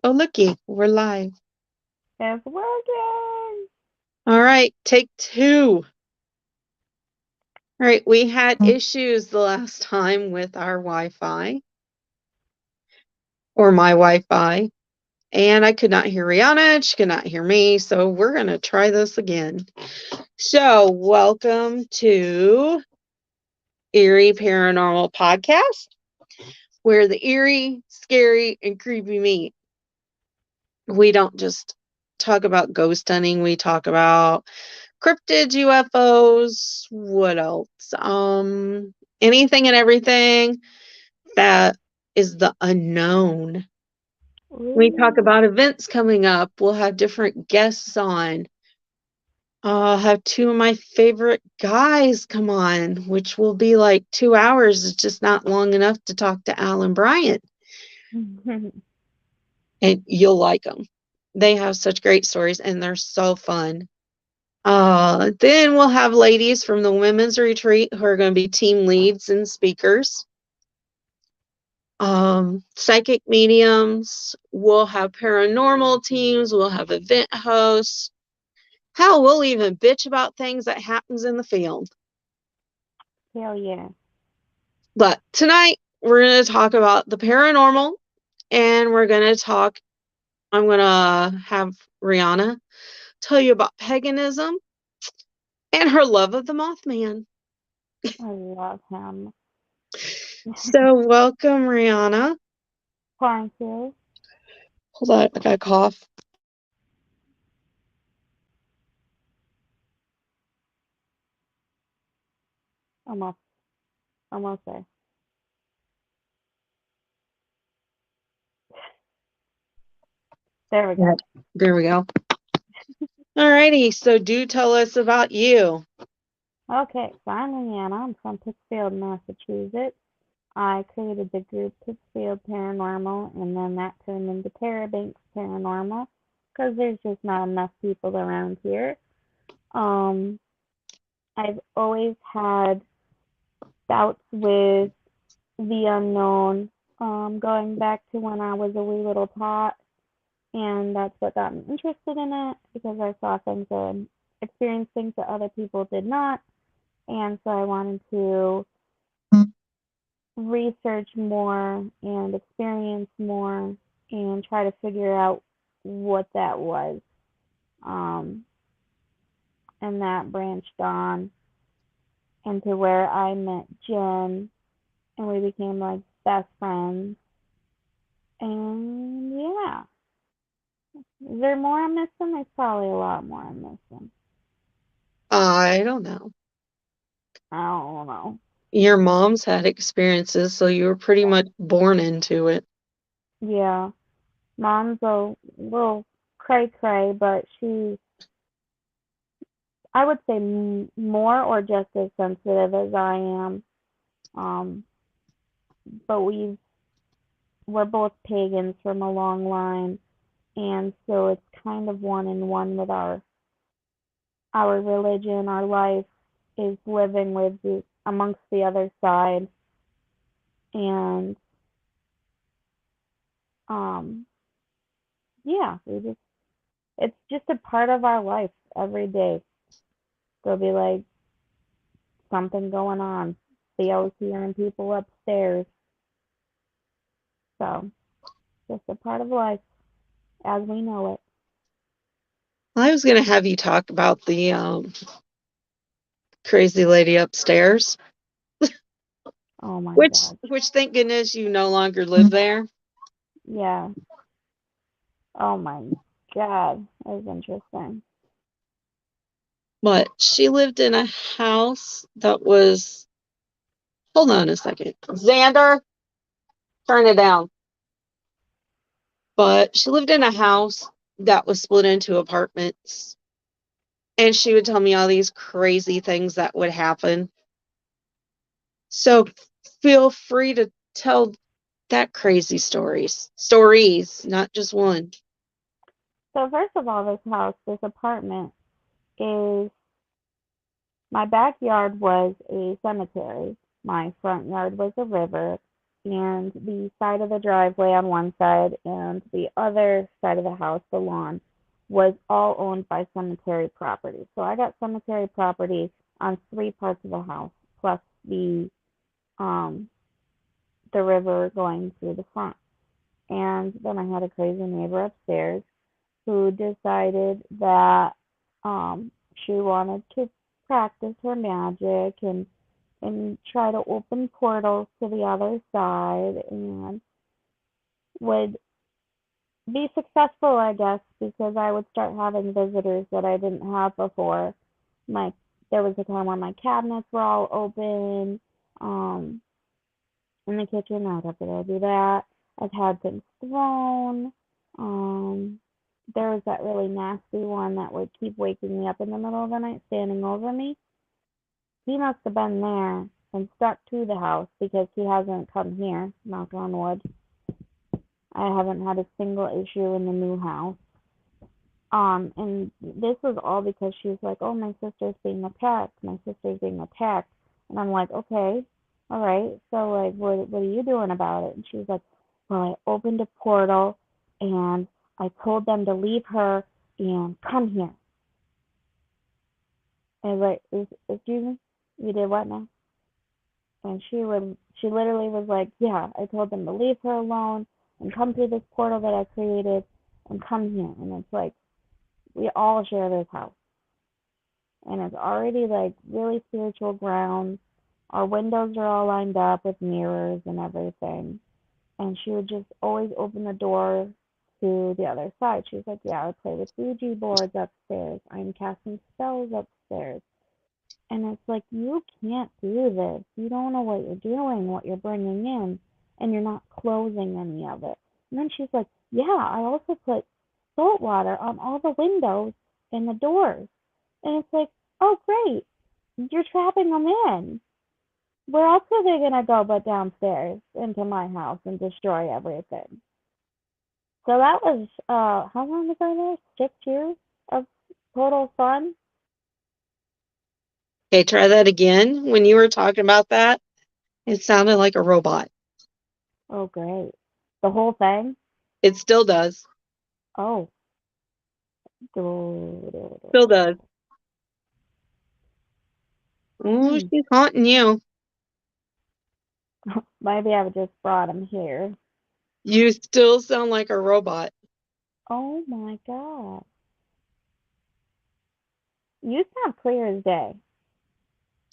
Oh, looky, we're live. It's working. All right, take two. All right, we had issues the last time with our Wi-Fi or my Wi-Fi, and I could not hear Rihanna. She could not hear me, so we're going to try this again. So, welcome to Eerie Paranormal Podcast, where the eerie, scary, and creepy meet. We don't just talk about ghost hunting, we talk about cryptids, UFOs, what else? Anything and everything that is the unknown. We talk Ooh. about events coming up. We'll have different guests on. I'll have two of my favorite guys come on, which will be like 2 hours. It's just not long enough to talk to Alan Bryant. And you'll like them. They have such great stories and they're so fun. Then we'll have ladies from the women's retreat who are going to be team leads and speakers. Psychic mediums. We'll have paranormal teams. We'll have event hosts. Hell, we'll even bitch about things that happens in the field. Hell yeah. But tonight we're going to talk about the paranormal, and we're going to talk. I'm going to have Rihanna tell you about paganism and her love of the Mothman. I love him. So, welcome, Rihanna. Thank you. Hold on, I got a cough. Almost. Almost there. There we Yeah. go. There we go. Alrighty, so do tell us about you. Okay, so I'm Leanna. I'm from Pittsfield, Massachusetts. I created the group Pittsfield Paranormal, and then that turned into Tarabanks Paranormal because there's just not enough people around here. Um, I've always had doubts with the unknown, going back to when I was a wee little tot, and that's what got me interested in it because I saw things and experienced things that other people did not, and so I wanted to research more and experience more and try to figure out what that was. Um, and that branched on into where I met Jen, and we became like best friends. And yeah, is there more I'm missing? There's probably a lot more I'm missing. I don't know. I don't know. Your mom's had experiences, so you were pretty much born into it. Yeah, mom's a little cray cray, but she's, I would say, more or just as sensitive as I am. Um, but we're both pagans from a long line, and so it's kind of one in one with our religion. Our life is living with amongst the other side, and um, yeah, we just it's just a part of our life every day. There'll be like something going on. Theo's hearing people upstairs, so just a part of life as we know it. I was going to have you talk about the crazy lady upstairs, Oh my which god. which thank goodness you no longer live there. Yeah. Oh my god. That was interesting. But she lived in a house that was. Hold on a second, Xander, turn it down. But she lived in a house that was split into apartments, and she would tell me all these crazy things that would happen. So feel free to tell that crazy stories, not just one. So first of all, this house, this apartment is my backyard was a cemetery. My front yard was a river, and the side of the driveway on one side and the other side of the house, the lawn, was all owned by cemetery property. So I got cemetery property on three parts of the house, plus um the river going through the front. And then I had a crazy neighbor upstairs who decided that she wanted to practice her magic and try to open portals to the other side and would be successful, I guess, because I would start having visitors that I didn't have before. My There was a time where my cabinets were all open in the kitchen. I'd have to go do that. I've had things thrown. Um, there was that really nasty one that would keep waking me up in the middle of the night, standing over me. He must have been there and stuck to the house because he hasn't come here. Knock on wood. I haven't had a single issue in the new house. And this was all because she was like, "Oh, my sister's being attacked. My sister's being attacked." And I'm like, "Okay, all right. So like, what are you doing about it?" And she was like, "Well, I opened a portal, and I told them to leave her and come here." And I was like, "Excuse me, you did what now?" And she literally was like, "Yeah, I told them to leave her alone and come through this portal that I created and come here." And it's like we all share this house, and it's already like really spiritual ground. Our windows are all lined up with mirrors and everything. And she would just always open the door to the other side. She was like, "Yeah, I play with Ouija boards upstairs. I'm casting spells upstairs." And it's like, you can't do this. You don't know what you're doing, what you're bringing in, and you're not closing any of it. And then she's like, "Yeah, I also put salt water on all the windows and the doors." And it's like, "Oh, great. You're trapping them in. Where else are they going to go but downstairs into my house and destroy everything?" So that was, how long ago now? 6 years of total fun. Okay, try that again. When you were talking about that, it sounded like a robot. Oh, great. The whole thing? It still does. Oh. Still does. Oh, Hmm. she's haunting you. Maybe I just brought him here. You still sound like a robot. Oh my god. You sound clear as day.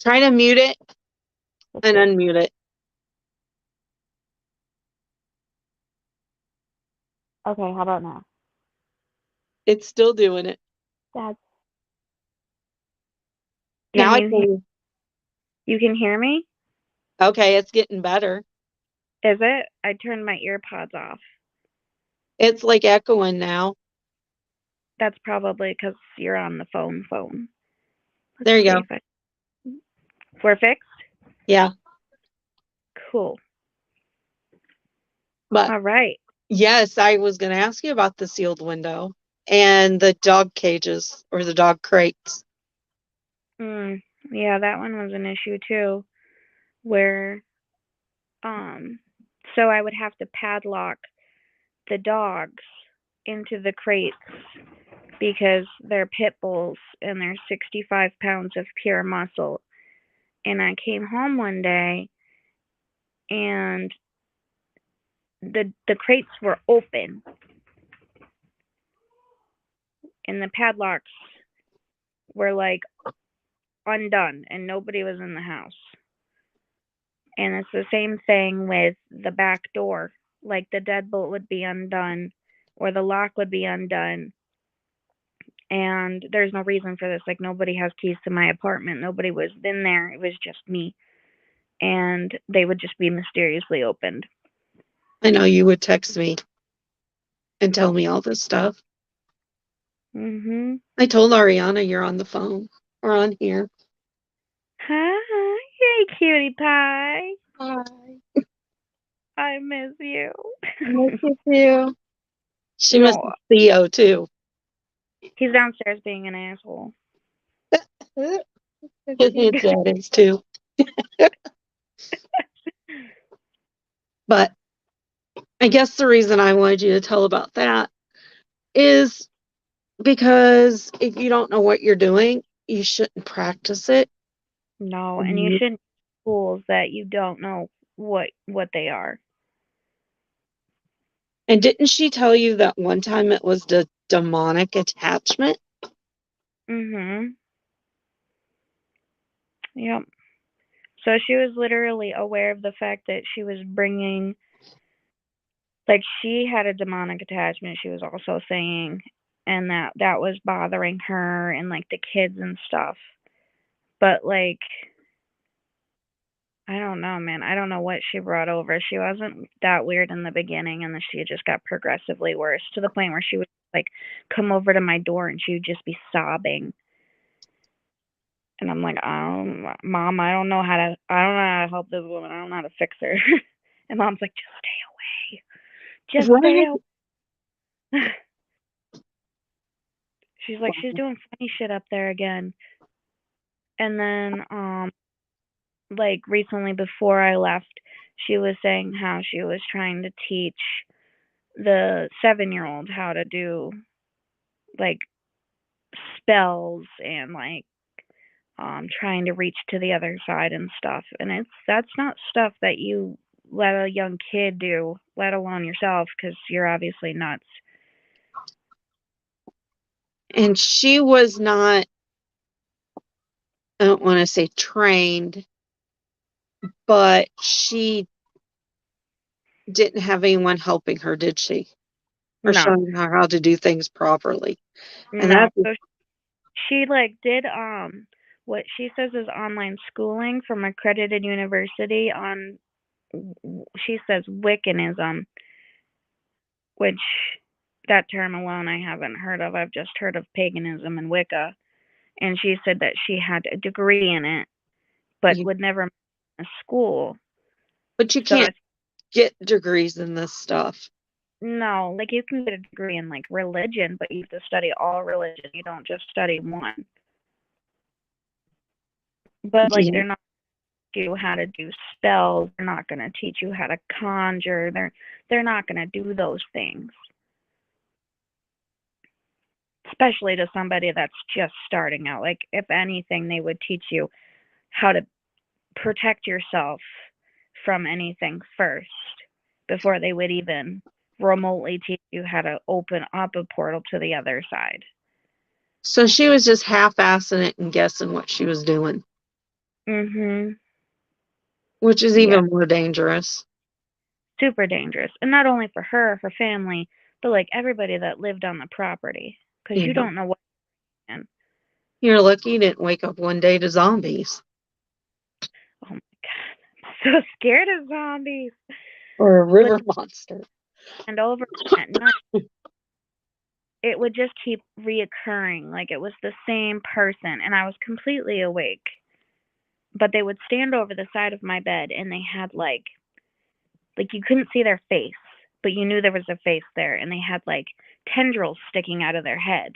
Try to mute it Let's and see. unmute it. Okay, how about now? It's still doing it. That's Now can I you can. you can hear me? Okay, it's getting better. Is it? I turned my ear pods off. It's like echoing now. That's probably because you're on the phone. Let's There you see go. if I we're fixed. Yeah, Cool. but All right. yes, I was going to ask you about the sealed window and the dog cages or the dog crates. Yeah, that one was an issue too. Where um, so I would have to padlock the dogs into the crates because they're pit bulls and they're 65 pounds of pure muscle. And I came home one day and the crates were open and the padlocks were like undone and nobody was in the house. And it's the same thing with the back door. Like the deadbolt would be undone or the lock would be undone. And there's no reason for this. Like nobody has keys to my apartment. Nobody was in there. It was just me. And they would just be mysteriously opened. I know you would text me and tell me all this stuff. Mhm. I told Ariana you're on the phone or on here. Hi, hey cutie pie. Hi. I miss you. I miss you too. She No, misses Theo too. he's downstairs being an asshole. His dad is too. But I guess the reason I wanted you to tell about that is because if you don't know what you're doing, you shouldn't practice it. No, and you Mhm. shouldn't tools that you don't know what they are. And didn't she tell you that one time it was the demonic attachment? Mhm. Yep. So she was literally aware of the fact that she was bringing, like, she had a demonic attachment, she was also saying, and that was bothering her and like the kids and stuff. But like, I don't know, man. I don't know what she brought over. She wasn't that weird in the beginning, and then she just got progressively worse to the point where she would like come over to my door and she would just be sobbing. And I'm like, Mom, I don't know how to help this woman. I don't know how to fix her. And Mom's like, just stay away. Just stay Right. away. She's like, she's doing funny shit up there again. And then, like recently before I left, she was saying how she was trying to teach the 7-year-old how to do like spells and like trying to reach to the other side and stuff. And that's not stuff that you let a young kid do, let alone yourself, because you're obviously nuts. And she was not, I don't want to say trained, but she didn't have anyone helping her, did she? Or No, showing her how to do things properly. And no. that's So she like did what she says is online schooling from accredited university on, she says, Wiccanism, which that term alone I haven't heard of. I've just heard of paganism and Wicca. And she said that she had a degree in it, but you, would never a school. but you So can't it's get degrees in this stuff. no, like you can get a degree in like religion, but you have to study all religion. You don't just study one. But like Yeah. they're not teach you how to do spells. They're not going to teach you how to conjure. They're not going to do those things. Especially to somebody that's just starting out. Like if anything, they would teach you how to protect yourself from anything first before they would even remotely teach you how to open up a portal to the other side. So she was just half-assing it and guessing what she was doing, Mhm. which is Yeah. even more dangerous. Super dangerous. And not only for her family, but like everybody that lived on the property, cuz you Yeah. don't know what can. You're lucky you didn't wake up one day to zombies Oh my god. I'm so scared of zombies. or a But river monster. and over at night, it would just keep reoccurring. Like it was the same person and I was completely awake. But they would stand over the side of my bed and they had like you couldn't see their face, but you knew there was a face there and they had like tendrils sticking out of their head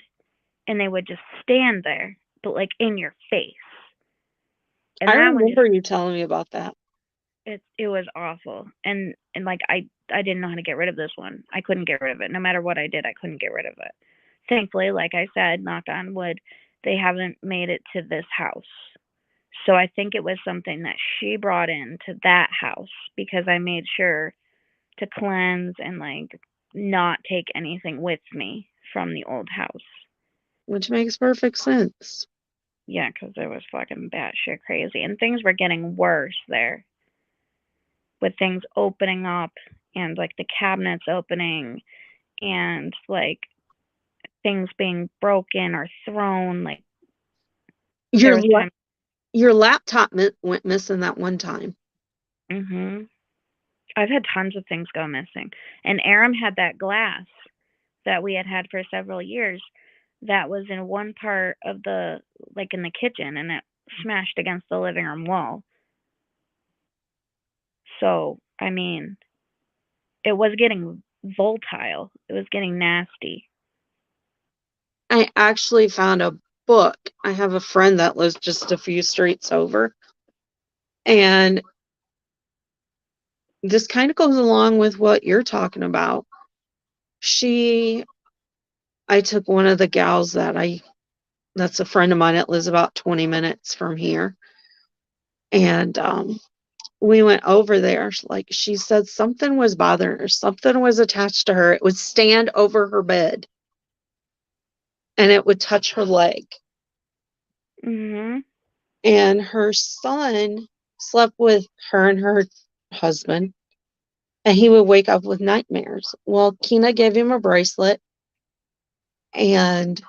and they would just stand there, but like in your face. And I that one just remember you telling me about that. it was awful. And like I didn't know how to get rid of this one. I couldn't get rid of it. No matter what I did, I couldn't get rid of it. Thankfully, like I said, knock on wood, they haven't made it to this house. So I think it was something that she brought into that house because I made sure to cleanse and like not take anything with me from the old house. Which makes perfect sense. Yeah, because it was fucking batshit crazy and things were getting worse there with things opening up and like the cabinets opening and like things being broken or thrown. Like there Your was la- time. your laptop went missing that one time. Mhm. I've had tons of things go missing. And Aram had that glass that we had had for several years that was in one part of the like in the kitchen and it smashed against the living room wall. So, I mean, it was getting volatile. It was getting nasty. I actually found a book. I have a friend that lives just a few streets over, and this kind of goes along with what you're talking about. She, I took one of the gals that's a friend of mine that lives about 20 minutes from here. And we went over there. Like she said, something was bothering her, something was attached to her. It would stand over her bed and it would touch her leg. Mhm. And her son slept with her and her husband, and he would wake up with nightmares. Well, Kina gave him a bracelet, and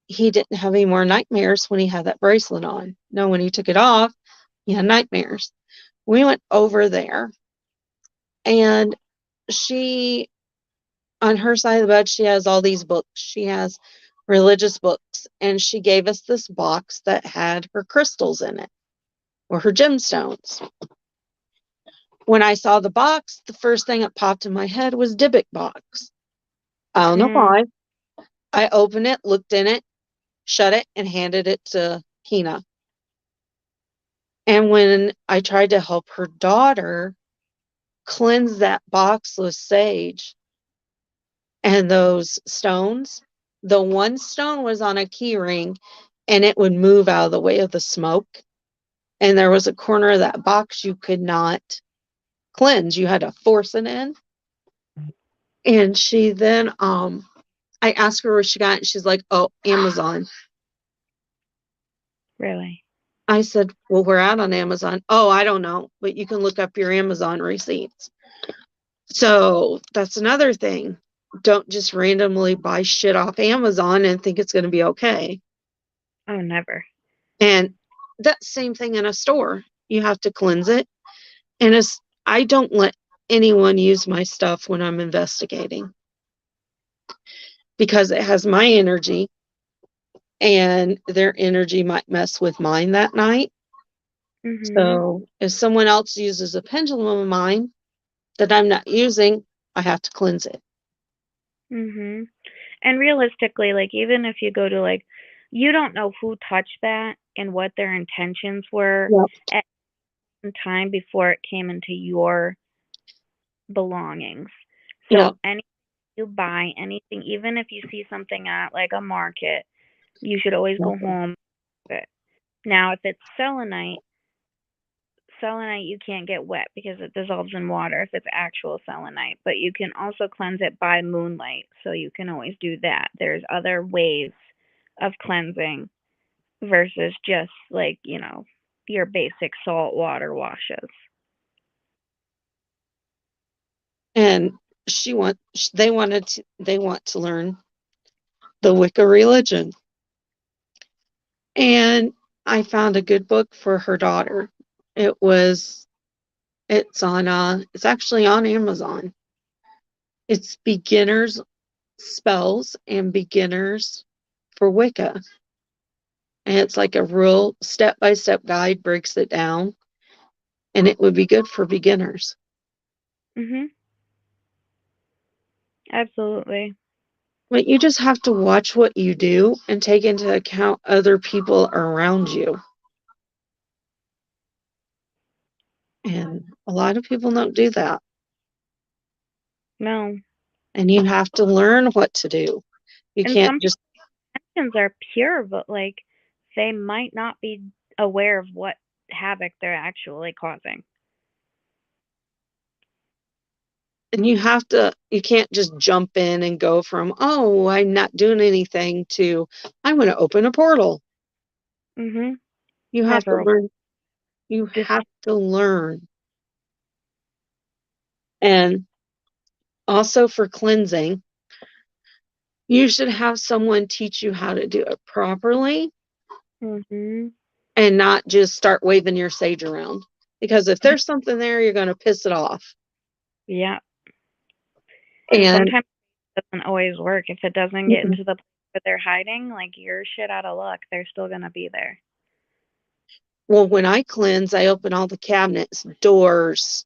he didn't have any more nightmares when he had that bracelet on. No, when he took it off, he had nightmares. We went over there, and she, on her side of the bed, she has all these books. She has religious books, and she gave us this box that had her crystals in it or her gemstones. When I saw the box, the first thing that popped in my head was Dybbuk box. I don't know Mm. why. I opened it, looked in it, shut it, and handed it to Kina. And when I tried to help her daughter cleanse that box with sage and those stones, the one stone was on a key ring and it would move out of the way of the smoke. And there was a corner of that box you could not cleanse. You had to force it in. And she then I asked her where she got it. And she's like, oh, Amazon. Really? I said, well, we're out on Amazon. Oh, I don't know, but you can look up your Amazon receipts. So that's another thing. Don't just randomly buy shit off Amazon and think it's going to be okay. Oh, never. And that same thing in a store. You have to cleanse it. And I don't let anyone use my stuff when I'm investigating because it has my energy and their energy might mess with mine that night. Mhm. So if someone else uses a pendulum of mine that I'm not using, I have to cleanse it. Mhm. And realistically, like even if you go to like you don't know who touched that and what their intentions were Yep. at the time before it came into your belongings. So Yep. anything you buy, anything, even if you see something at like a market, you should always go home with it. Now, if it's selenite you can't get wet because it dissolves in water if it's actual selenite, but you can also cleanse it by moonlight, so you can always do that. There's other ways of cleansing versus just like, your basic salt water washes. And they want to learn the Wicca religion. And I found a good book for her daughter. It was it's actually on Amazon. It's beginners spells and beginners for Wicca. And it's like a real step-by-step guide, breaks it down, and it would be good for beginners. Mhm. Absolutely. But you just have to watch what you do and take into account other people around you. And a lot of people don't do that. No. And you have to learn what to do. You And can't some just, intentions are pure, but like they might not be aware of what havoc they're actually causing. and you can't just jump in and go from, oh, I'm not doing anything to, I'm going to open a portal. Mhm. You have to Never. learn. You Just have to learn. And also for cleansing, you should have someone teach you how to do it properly mhm. and not just start waving your sage around. Because if there's something there, you're going to piss it off. Yeah. And And sometimes it doesn't always work. If it doesn't get into the place where they're hiding, like you're shit out of luck. They're still gonna be there. well, when I cleanse, I open all the cabinets, doors,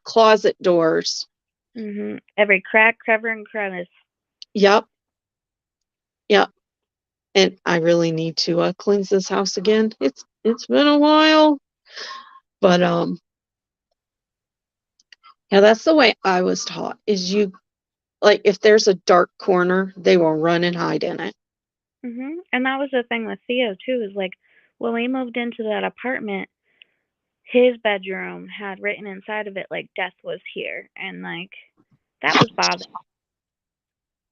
closet doors. Mhm. Every crack, crevice, and crevice. Yep, yep. And I really need to cleanse this house again. It's been a while, but Yeah, that's the way I was taught, is you, like, if there's a dark corner, they will run and hide in it. And that was the thing with Theo too, is like when we moved into that apartment, his bedroom had written inside of it like death was here, and like that was bothering.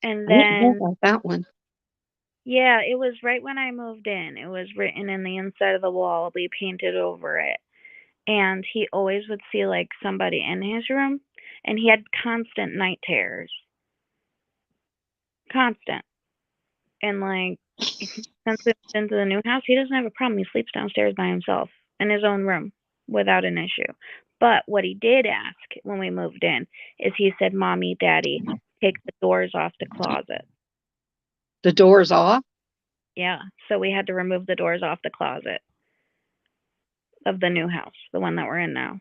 And I didn't know then about that one. yeah, it was right when I moved in. It was written in the inside of the wall. We painted over it. And he always would see like somebody in his room, and he had constant night terrors. Constant. And like since we moved into the new house, he doesn't have a problem. He sleeps downstairs by himself in his own room without an issue. But what he did ask when we moved in is he said, "Mommy, Daddy, take the doors off the closet." The door's off. Yeah. So we had to remove the doors off the closet of the new house, the one that we're in now,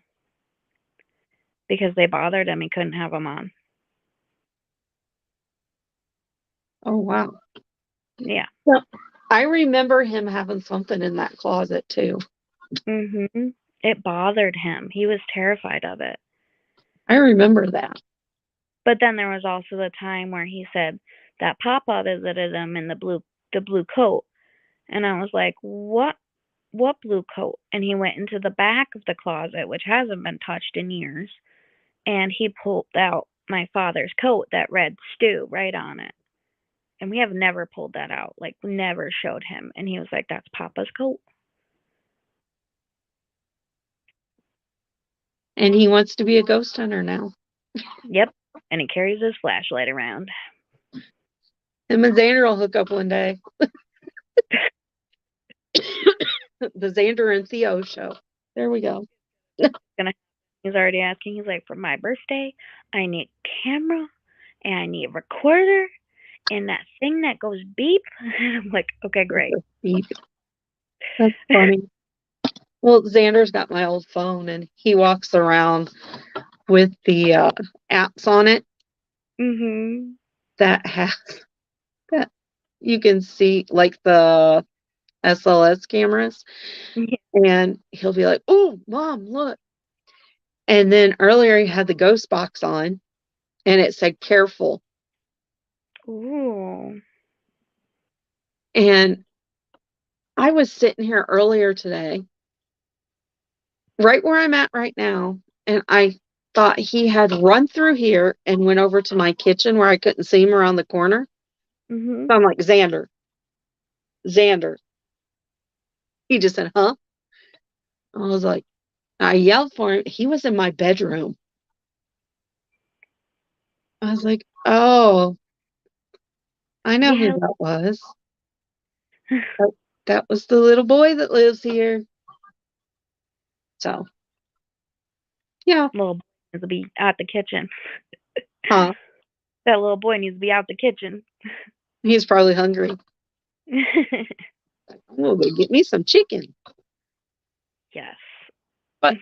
because they bothered him. He couldn't have them on. Oh, wow. Yeah. Well, I remember him having something in that closet too. It bothered him. He was terrified of it. I remember that. But then there was also the time where he said that Papa visited him in the blue coat, and I was like, What blue coat?" And he went into the back of the closet, which hasn't been touched in years, and he pulled out my father's coat that read Stew right on it. And we have never pulled that out, like never showed him. And he was like, "That's Papa's coat." And he wants to be a ghost hunter now. Yep. And he carries his flashlight around. Him and Xander will hook up one day. The Xander and Theo show. There we go. Gonna He's already asking. He's like, "For my birthday, I need camera and I need a recorder and that thing that goes beep." I'm like, "Okay, great." Beep. That's funny. Well, Xander's got my old phone and he walks around with the apps on it Mhm. that has that you can see, like the SLS cameras. Yeah. And he'll be like, "Oh, Mom, look." And then earlier he had the ghost box on and it said careful. Ooh. And I was sitting here earlier today, right where I'm at right now, and I thought he had run through here and went over to my kitchen where I couldn't see him around the corner. Mhm. So I'm like, "Xander, Xander." He just said, "Huh?" I was like, I yelled for him. He was in my bedroom. I was like, "Oh, I know who Yeah. that was. That, that was the little boy that lives here." So, yeah. Little boy needs to be out the kitchen. Huh. That little boy needs to be out the kitchen. He's probably hungry. I'm gonna go get me some chicken. Yes. But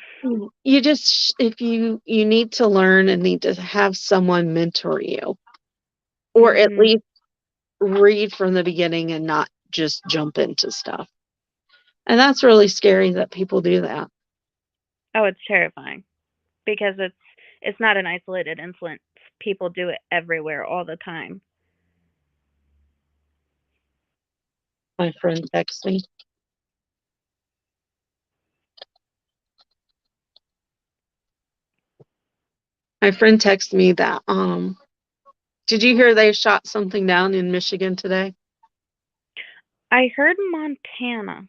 you just, if you need to learn and need to have someone mentor you, or at Mhm. least read from the beginning and not just jump into stuff. And that's really scary that people do that. Oh, it's terrifying because it's not an isolated incident. People do it everywhere all the time. My friend texted me. My friend texted me that did you hear they shot something down in Michigan today? I heard Montana,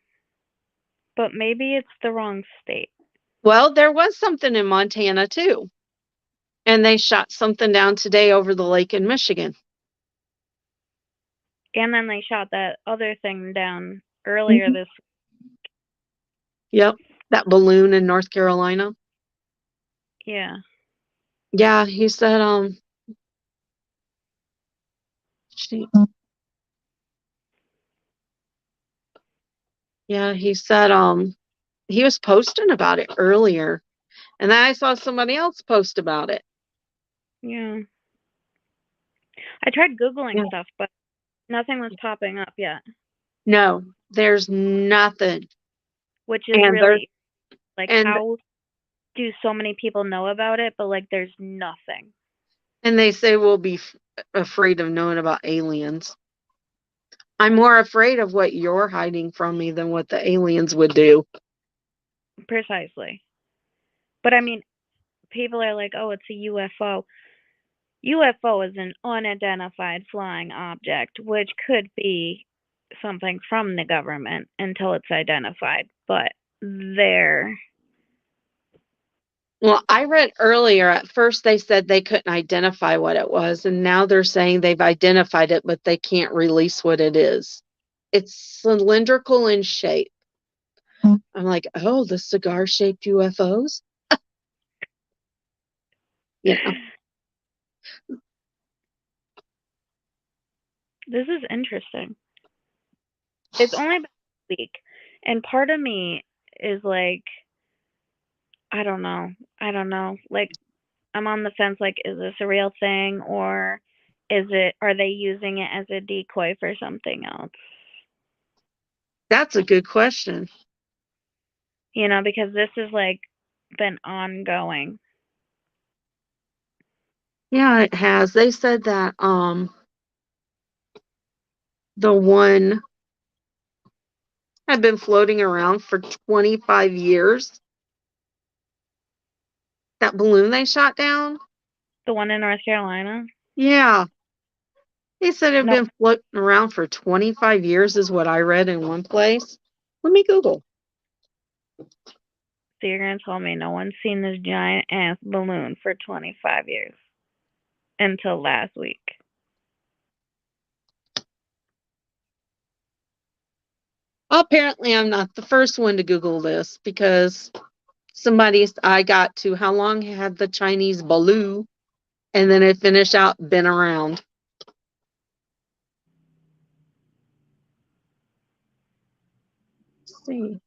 but maybe it's the wrong state. Well, there was something in Montana too. And they shot something down today over the lake in Michigan. And then they shot that other thing down earlier Mhm. this. Yep. That balloon in North Carolina. Yeah. Yeah, he said she, yeah, he said he was posting about it earlier. And then I saw somebody else post about it. Yeah. I tried googling Yeah. stuff, but nothing was popping up yet, No, there's nothing. which is And there's really like and how. do so many people know about it, but like there's nothing. And they say we'll be afraid of knowing about aliens. I'm more afraid of what you're hiding from me than what the aliens would do. Precisely. But I mean, people are like, "Oh, it's a UFO." UFO is an unidentified flying object, which could be something from the government until it's identified. But there, Well, I read earlier, at first they said they couldn't identify what it was, and now they're saying they've identified it, but they can't release what it is. It's cylindrical in shape. I'm like, oh, the cigar shaped UFOs? You know, this is interesting. It's only been a week, and part of me is like, I don't know. I don't know. Like, I'm on the fence. Like, is this a real thing, or are they using it as a decoy for something else? that's a good question. Because this has like been ongoing. Yeah, it has. They said that the one had been floating around for 25 years. That balloon they shot down? The one in North Carolina? Yeah. They said it had No, been floating around for 25 years, is what I read in one place. Let me Google. so you're gonna tell me no one's seen this giant ass balloon for 25 years until last week? Apparently, I'm not the first one to Google this because I got to how long had the Chinese balloon, and then it finished out been around. Let's see.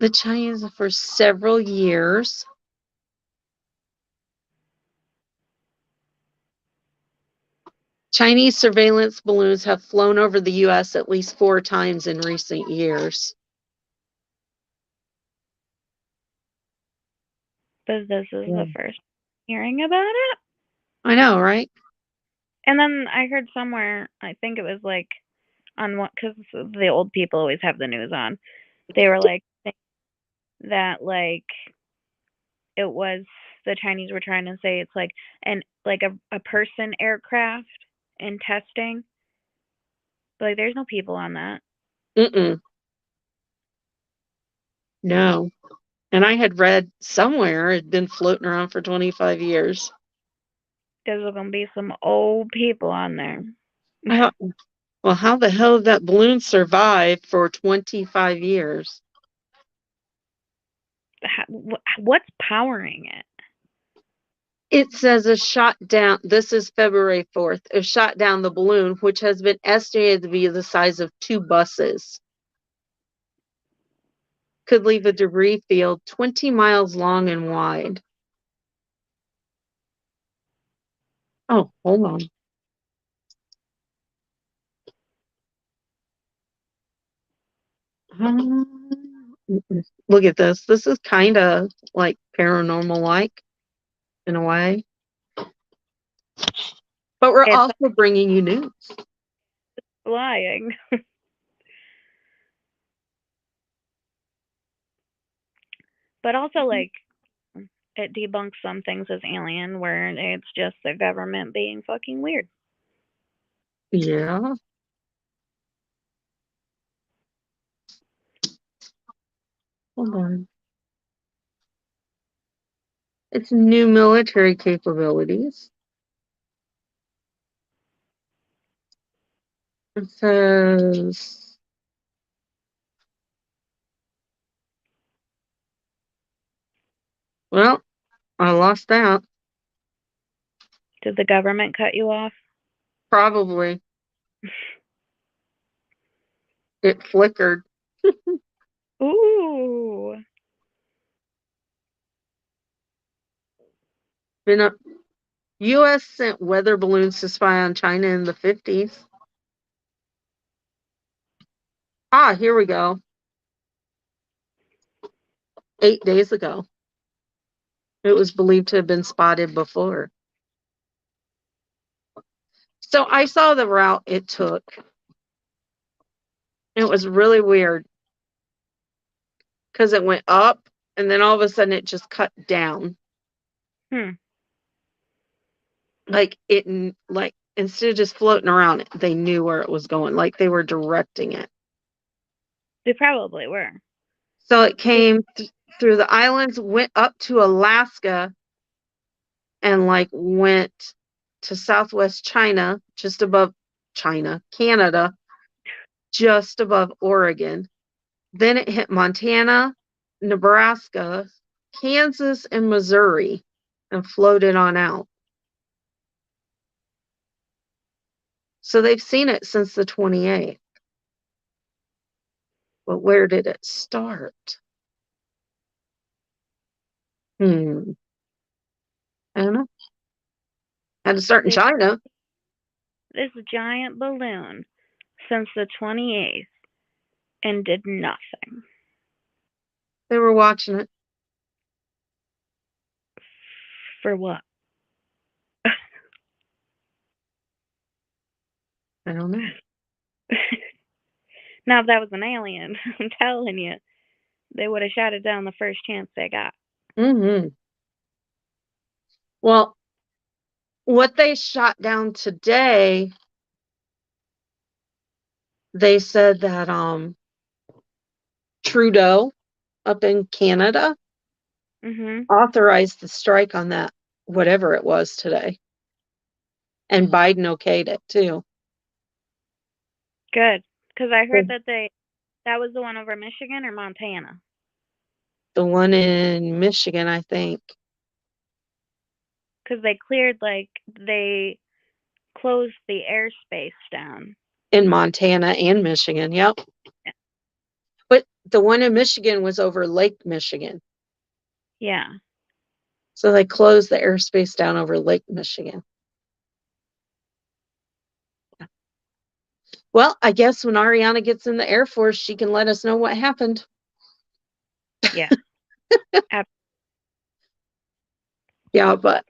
The Chinese for several years. Chinese surveillance balloons have flown over the U.S. at least 4 times in recent years. But this is Yeah. the first hearing about it. I know, right? And then I heard somewhere, I think it was like on what, because the old people always have the news on. They were like that, like it was the Chinese were trying to say it's like a person aircraft in testing. But like there's no people on that. Mm-mm. No. And I had read somewhere it had been floating around for 25 years. There's gonna be some old people on there. I thought, well, how the hell did that balloon survive for 25 years? What's powering it? It says a shot down, this is February 4th, a shot down the balloon, which has been estimated to be the size of 2 buses. Could leave a debris field 20 miles long and wide. Oh, hold on. Look at this. This is kind of like paranormal like in a way. But we're It's also bringing you news. flying. But also like it debunks some things as alien where it's just the government being fucking weird. Yeah. Hold on. It's new military capabilities. It says, well, I lost that. Did the government cut you off? Probably. It flickered. Ooh. Been a, U.S. sent weather balloons to spy on China in the 50s. Ah, here we go. 8 days ago. It was believed to have been spotted before. So I saw the route it took. It was really weird because it went up and then all of a sudden it just cut down. Like instead of just floating around, they knew where it was going. Like they were directing it. They probably were. So it came through the islands, went up to Alaska, and went to southwest China, just above Canada, just above Oregon. Then it hit Montana, Nebraska, Kansas, and Missouri, and floated on out. So they've seen it since the 28th. But where did it start? I don't know. Had to start in China. This giant balloon since the 28th and did nothing. They were watching it. For what? I don't know. Now, if that was an alien, I'm telling you, they would have shot it down the first chance they got. Well, what they shot down today, they said that Trudeau up in Canada authorized the strike on that, whatever it was today. And Biden okayed it too. Good. Because I heard that was the one over Michigan or Montana? The one in Michigan, I think. Because they closed the airspace down. In Montana and Michigan, yep. Yeah. But the one in Michigan was over Lake Michigan. Yeah. So they closed the airspace down over Lake Michigan. Yeah. Well, I guess when Ariana gets in the Air Force, she can let us know what happened. Yeah. Yeah, but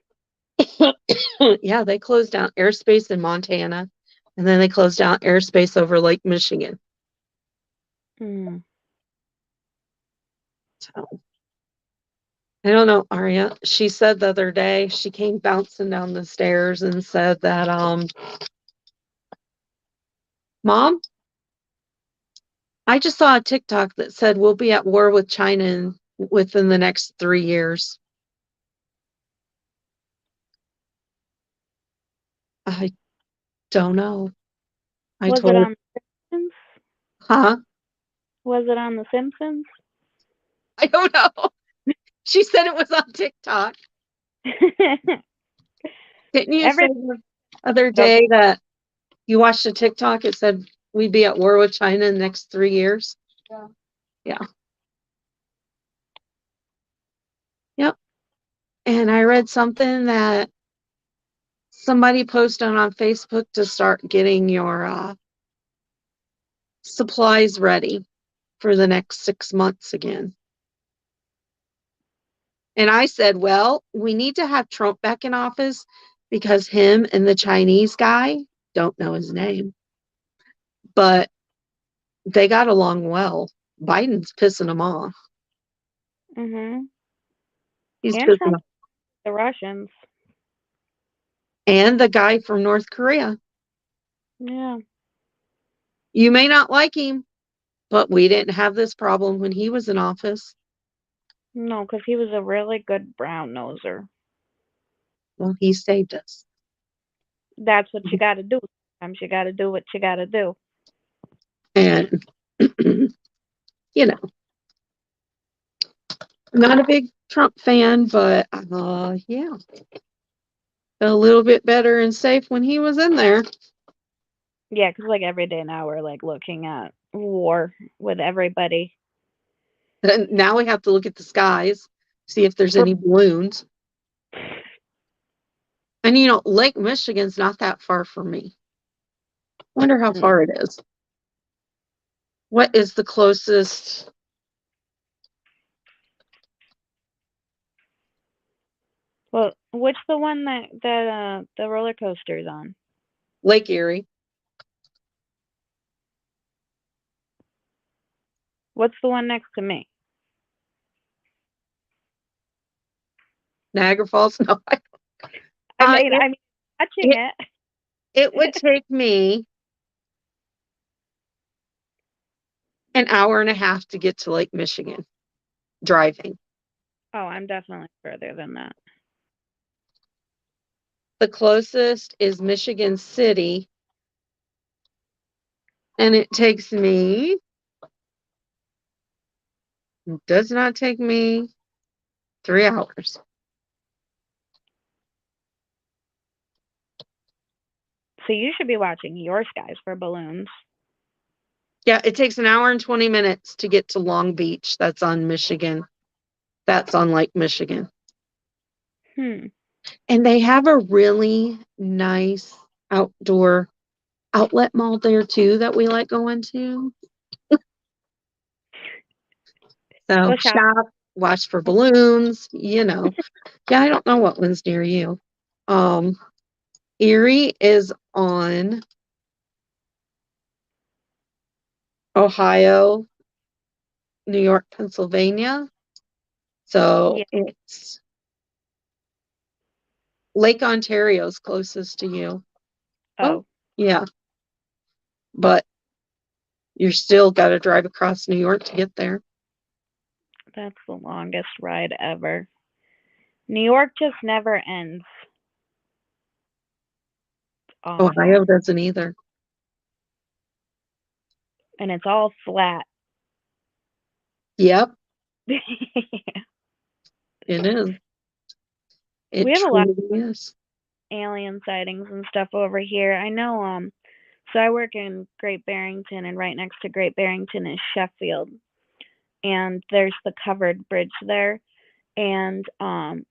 yeah, they closed down airspace in Montana, and then they closed down airspace over Lake Michigan. So I don't know, Aria. She said the other day, she came bouncing down the stairs and said that, Mom, I just saw a TikTok that said we'll be at war with China within the next 3 years. I don't know. Was it on The Simpsons? Huh? Was it on The Simpsons? I don't know. She said it was on TikTok. Didn't you say the other day that you watched a TikTok? It said we'd be at war with China in the next 3 years. Yeah. Yeah. Yep. And I read something that somebody posted on Facebook to start getting your supplies ready for the next 6 months again. And I said, well, we need to have Trump back in office because him and the Chinese guy, don't know his name, but they got along well. Biden's pissing him off. He's and pissing off. The Russians. And the guy from North Korea. Yeah. You may not like him, but we didn't have this problem when he was in office. No, because he was a really good brown noser. Well, he saved us. That's what you got to do. Sometimes you got to do what you got to do. And, you know, not a big Trump fan, but yeah. A little bit better and safe when he was in there. Yeah, because every day now we're looking at war with everybody. And now we have to look at the skies, see if there's any balloons. And Lake Michigan's not that far from me. Wonder how far it is. What is the closest Well, which the one that the roller coaster's on? Lake Erie. What's the one next to me? Niagara Falls. No, I mean, it, I'm watching it it. it would take me an hour and a half to get to Lake Michigan driving. Oh, I'm definitely further than that. The closest is Michigan City, and it takes me, does not take me 3 hours. So you should be watching your skies for balloons. Yeah, it takes an hour and 20 minutes to get to Long Beach. That's on Michigan. That's on Lake Michigan. Hmm. And they have a really nice outdoor outlet mall there too that we like going to. So Go shop. shop, watch for balloons. Yeah, I don't know what one's near you. Um, Erie is on Ohio, New York, Pennsylvania. So Yeah. it's Lake Ontario's closest to you. Well, Oh, yeah, but you're still got to drive across New York to get there. that's the longest ride ever. New York just never ends. Ohio Awful. doesn't either. And it's all flat. Yep, We it is. It have a lot truly is. of alien sightings and stuff over here. I know so I work in Great Barrington, and right next to Great Barrington is Sheffield, and there's the covered bridge there, and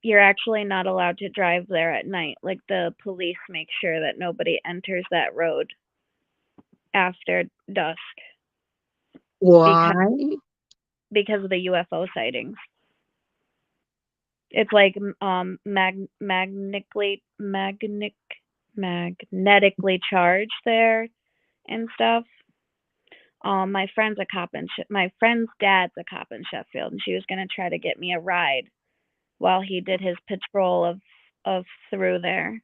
you're actually not allowed to drive there at night. Like, the police make sure that nobody enters that road after dusk because Why? of the UFO sightings. It's like magnetically charged there and stuff. My friend's a cop in my friend's dad's a cop in Sheffield, and she was gonna try to get me a ride while he did his patrol of through there.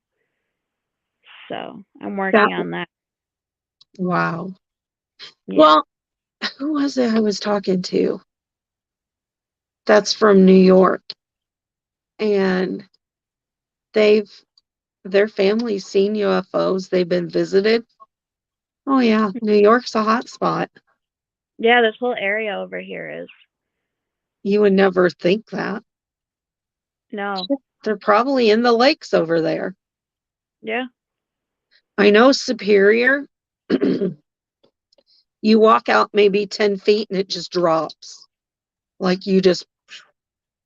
So I'm That working on that. wow. Yeah. Well, who was it I was talking to? That's from New York, and they've their family's seen UFOs. They've been visited. Oh yeah, New York's a hot spot. Yeah, this whole area over here is. You would never think that. No. They're probably in the lakes over there. Yeah. I know Superior. You walk out maybe 10 feet and it just drops. Like you just,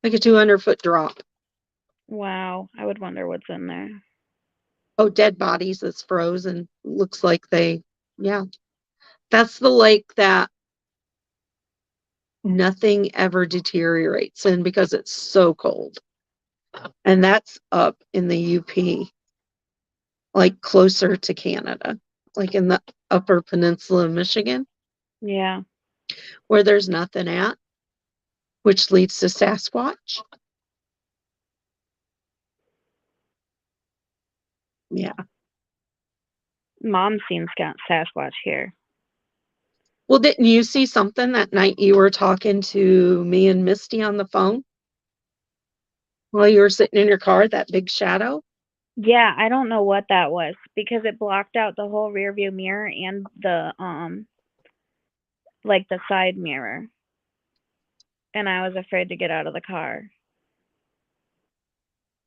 like a 200-foot drop. Wow. I would wonder what's in there. Oh, dead bodies that's frozen. Looks like yeah. That's the lake that nothing ever deteriorates in because it's so cold. And that's up in the UP, like closer to Canada, like in the upper peninsula of Michigan, Yeah. where there's nothing at, which leads to Sasquatch. Yeah. Mom's seen Sasquatch here. Well, didn't you see something that night you were talking to me and Misty on the phone while you were sitting in your car, that big shadow? Yeah, I don't know what that was because it blocked out the whole rear view mirror and the like the side mirror, and I was afraid to get out of the car.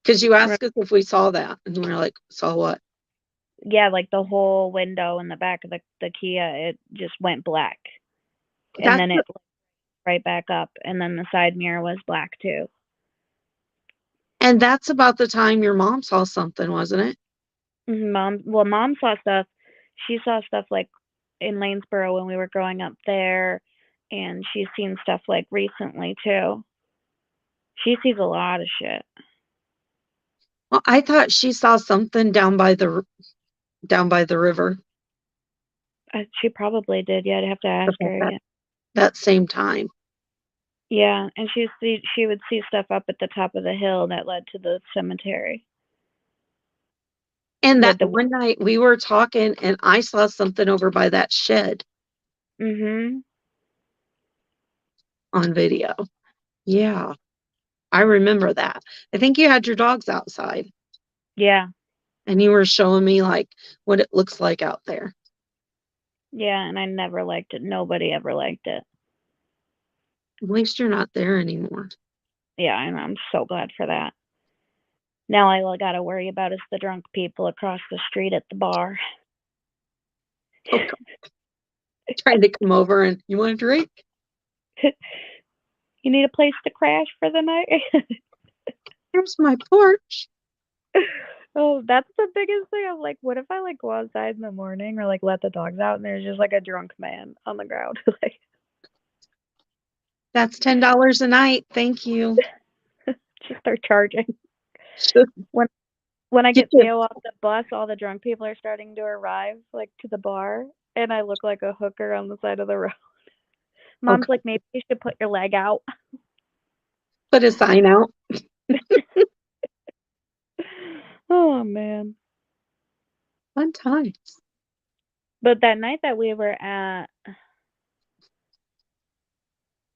Because you asked us if we saw that. And we are like, saw what? Yeah, like the whole window in the back of the Kia, it just went black, and That's then it lit right back up, and then the side mirror was black too. and that's about the time your mom saw something, wasn't it? Mom saw stuff. She saw stuff like in Lanesboro when we were growing up there, and she's seen stuff like recently too. She sees a lot of shit. I thought she saw something down by the river She probably did. Yeah, I'd have to ask about her that again. that same time. Yeah, and she would see stuff up at the top of the hill that led to the cemetery And that with the. one night we were talking and I saw something over by that shed Mhm. on video. Yeah, I remember that. I think you had your dogs outside Yeah. and you were showing me like what it looks like out there. Yeah, and I never liked it. Nobody ever liked it. At least you're not there anymore. Yeah, and I'm so glad for that. Now all I gotta worry about is the drunk people across the street at the bar. Oh, trying to come over and you want a drink? You need a place to crash for the night? Here's my porch. Oh, that's the biggest thing. I'm like, what if I like go outside in the morning or like let the dogs out and there's just like a drunk man on the ground? Like, That's $10 a night. Thank you. just start charging. Just When when I get get you. Theo off the bus, all the drunk people are starting to arrive, like to the bar, and I look like a hooker on the side of the road. Mom's Okay. like, maybe you should put your leg out. Put a sign out. Oh man. Fun times. But that night that we were at,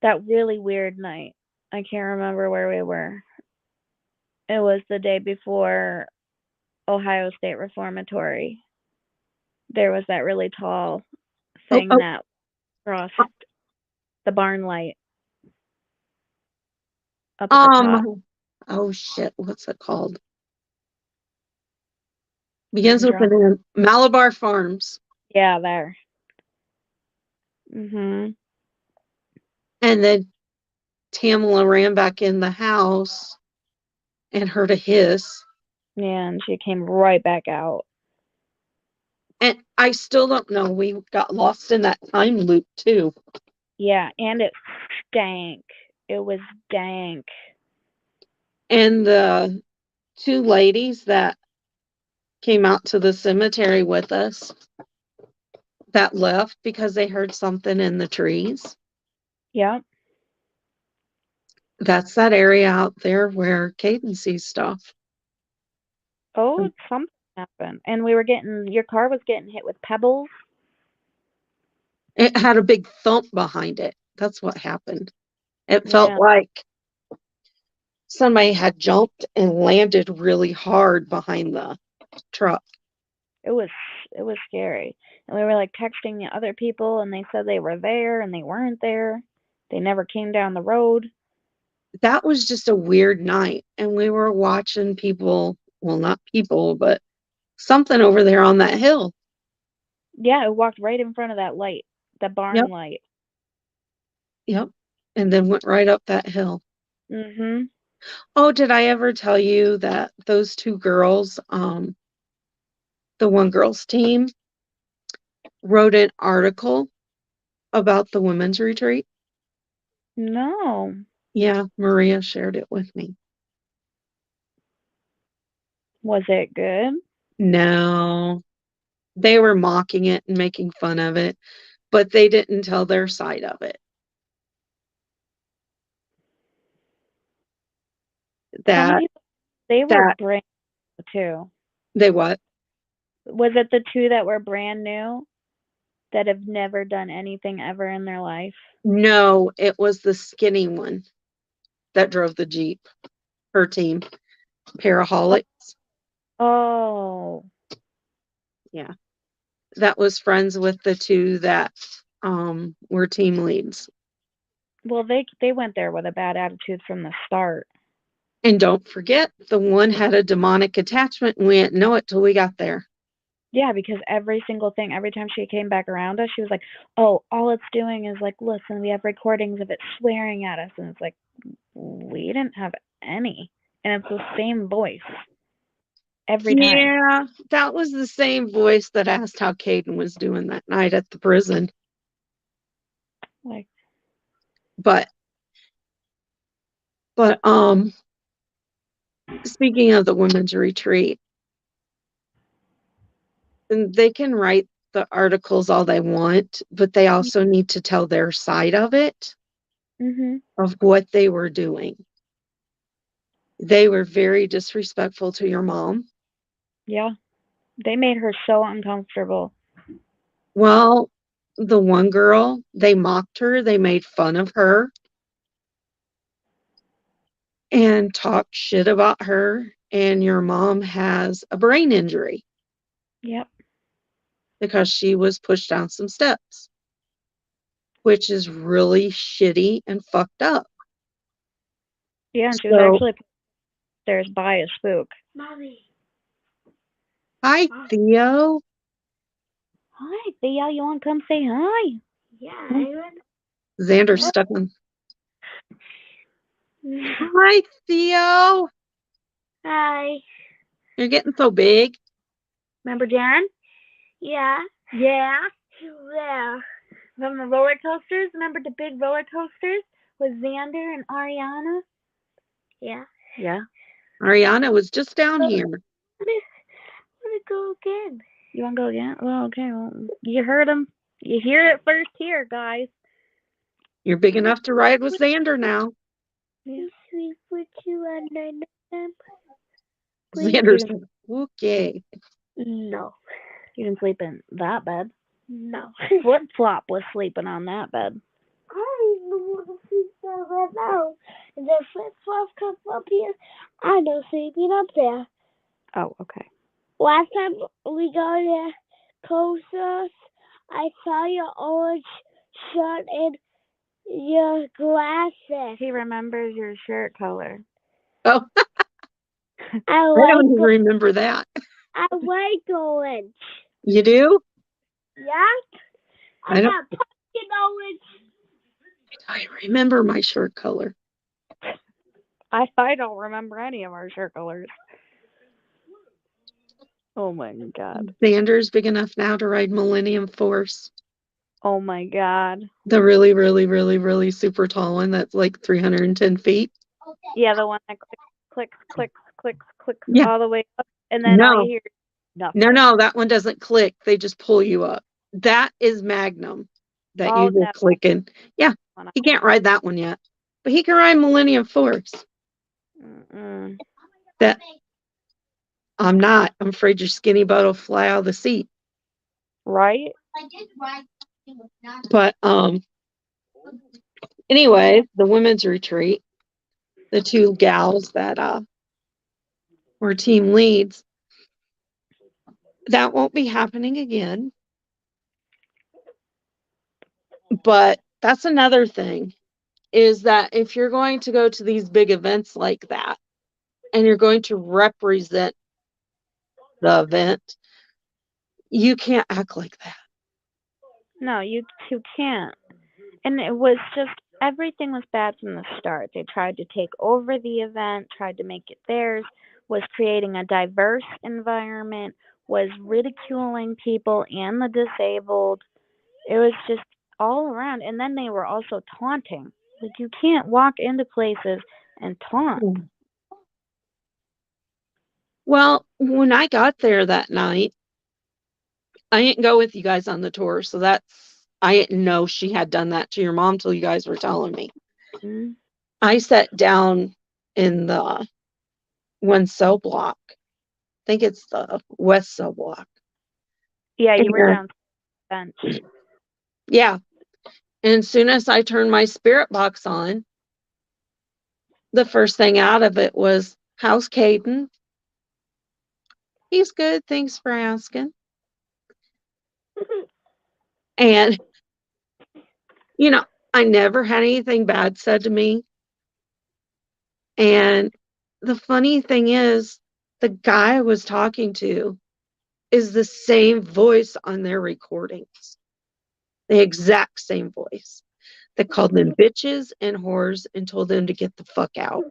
that really weird night, I can't remember where we were. It was the day before Ohio State Reformatory. There was that really tall Oh, thing oh, that crossed the barn light up at the top. oh shit. What's it called? Begins I'm with an drunk. M. Malabar Farms. Yeah, there. Mhm. And then Tamala ran back in the house and heard a hiss. Yeah, and she came right back out. And I still don't know. We got lost in that time loop too. Yeah, and it stank. It was dank. And the two ladies that came out to the cemetery with us that left because they heard something in the trees. Yep. That's that area out there where Caden sees stuff. Oh, something happened. And we were getting, your car was getting hit with pebbles. It had a big thump behind it. That's what happened. It felt Yeah, like somebody had jumped and landed really hard behind the truck. it was it was scary. And we were like texting the other people and they said they were there and they weren't there. They never came down the road. That was just a weird night. And we were watching people, well, not people, but something over there on that hill. Yeah, it walked right in front of that light, the barn Yep, light. yep. And then went right up that hill. Mhm. Oh, did I ever tell you that those two girls, the one girl's team, wrote an article about the women's retreat? No. Yeah, Maria shared it with me. Was it good? No, they were mocking it and making fun of it, but they didn't tell their side of it. Some That people, they were that brand new too. they what? Was it the two that were brand new that have never done anything ever in their life? No, it was the skinny one that drove the Jeep. Her team, Paraholics. Oh, Yeah, that was friends with the two that were team leads. well, they went there with a bad attitude from the start. And don't forget, the one had a demonic attachment and we didn't know it till we got there. Yeah, because every single thing, every time she came back around us, she was like, "Oh, all it's doing is like, listen, we have recordings of it swearing at us," and it's like, we didn't have any, and it's the same voice every time. Yeah, that was the same voice that asked how Caden was doing that night at the prison. Like, But but Speaking of the women's retreat, and they can write the articles all they want, but they also need to tell their side of it, of what they were doing. They were very disrespectful to your mom. Yeah. They made her so uncomfortable. Well, the one girl, they mocked her, they made fun of her and talked shit about her. And your mom has a brain injury Yep. because she was pushed down some steps, which is really shitty and fucked up. Yeah, and she was So, actually upstairs by a spook. Mommy. hi, Theo. Hi, Theo. You want to come say hi? Yeah. Xander's stuck on. Hi, Theo. Hi. You're getting so big. Remember Jan? Yeah. Yeah. Yeah. From the roller coasters? Remember the big roller coasters with Xander and Ariana? Yeah. Yeah. Ariana was just down here. I want to go again. You want to go again? Well, okay. Well, you heard him. You hear it first here, guys. You're big enough to ride with Xander now. We put you under them. Xander's like, okay. No. You didn't sleep in that bed. No. Flip Flop was sleeping on that bed. I don't want to sleep there right now. And then Flip Flop comes up here. I know sleeping up there. Oh, okay. Last time we got to coasters, I saw your orange shirt and your glasses. He remembers your shirt color. Oh, I I don't like even remember that. I like orange. You do? Yeah? I I don't. got pumpkin orange. I remember my shirt color. I don't remember any of our shirt colors. Oh my god. Xander's big enough now to ride Millennium Force. Oh my god. The really, really, really, really super tall one that's like 310 feet. Yeah, the one that clicks Yeah. all the way up, and then all you No, hear is nothing. no, that one doesn't click. They just pull you up. That is Magnum that Oh you no. just clicking. Yeah, he can't ride that one yet, but he can ride Millennium Force. Mm-mm. That I'm not. I'm afraid your skinny butt will fly out of the seat. Right? But anyway, the women's retreat, the two gals that were team leads, that won't be happening again. But that's another thing, is that if you're going to go to these big events like that and you're going to represent the event, you can't act like that. No, you can't. And it was just everything was bad from the start. They tried to take over the event, tried to make it theirs, was creating a diverse environment, was ridiculing people and the disabled. It was just all around. And then they were also taunting. Like, you can't walk into places and taunt. Well, when I got there that night, I didn't go with you guys on the tour, so I didn't know she had done that to your mom till you guys were telling me. Mm-hmm. I sat down in the one cell block. I think it's the west cell block. Yeah, you were And, down the bench. yeah. And as soon as I turned my spirit box on, the first thing out of it was, "How's Caden?" "He's good, thanks for asking." And, I never had anything bad said to me. And the funny thing is, the guy I was talking to is the same voice on their recordings, the exact same voice that called them bitches and whores and told them to get the fuck out.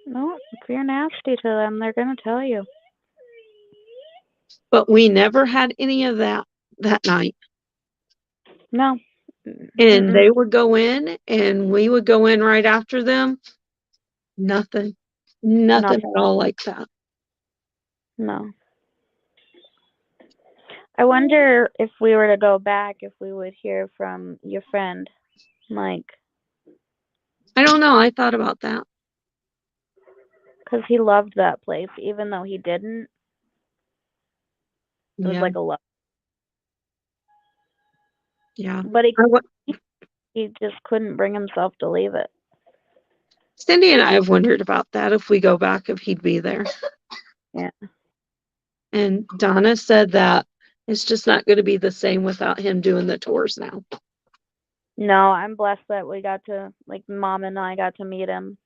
No, if you're nasty to them, they're going to tell you. But we never had any of that night. No, And Mm-mm. they would go in and we would go in right after them. Nothing. Nothing Nothing. at all like that. No. I wonder if we were to go back, if we would hear from your friend, Mike, I don't know. I thought about that. because he loved that place, even though he didn't. It was Yeah. like a love, Yeah. but I wa- he just couldn't bring himself to leave it. Cindy and I have wondered about that if we go back, if he'd be there. Yeah. And Donna said that it's just not going to be the same without him doing the tours now. No, I'm blessed that we got to, like, Mom and I got to meet him.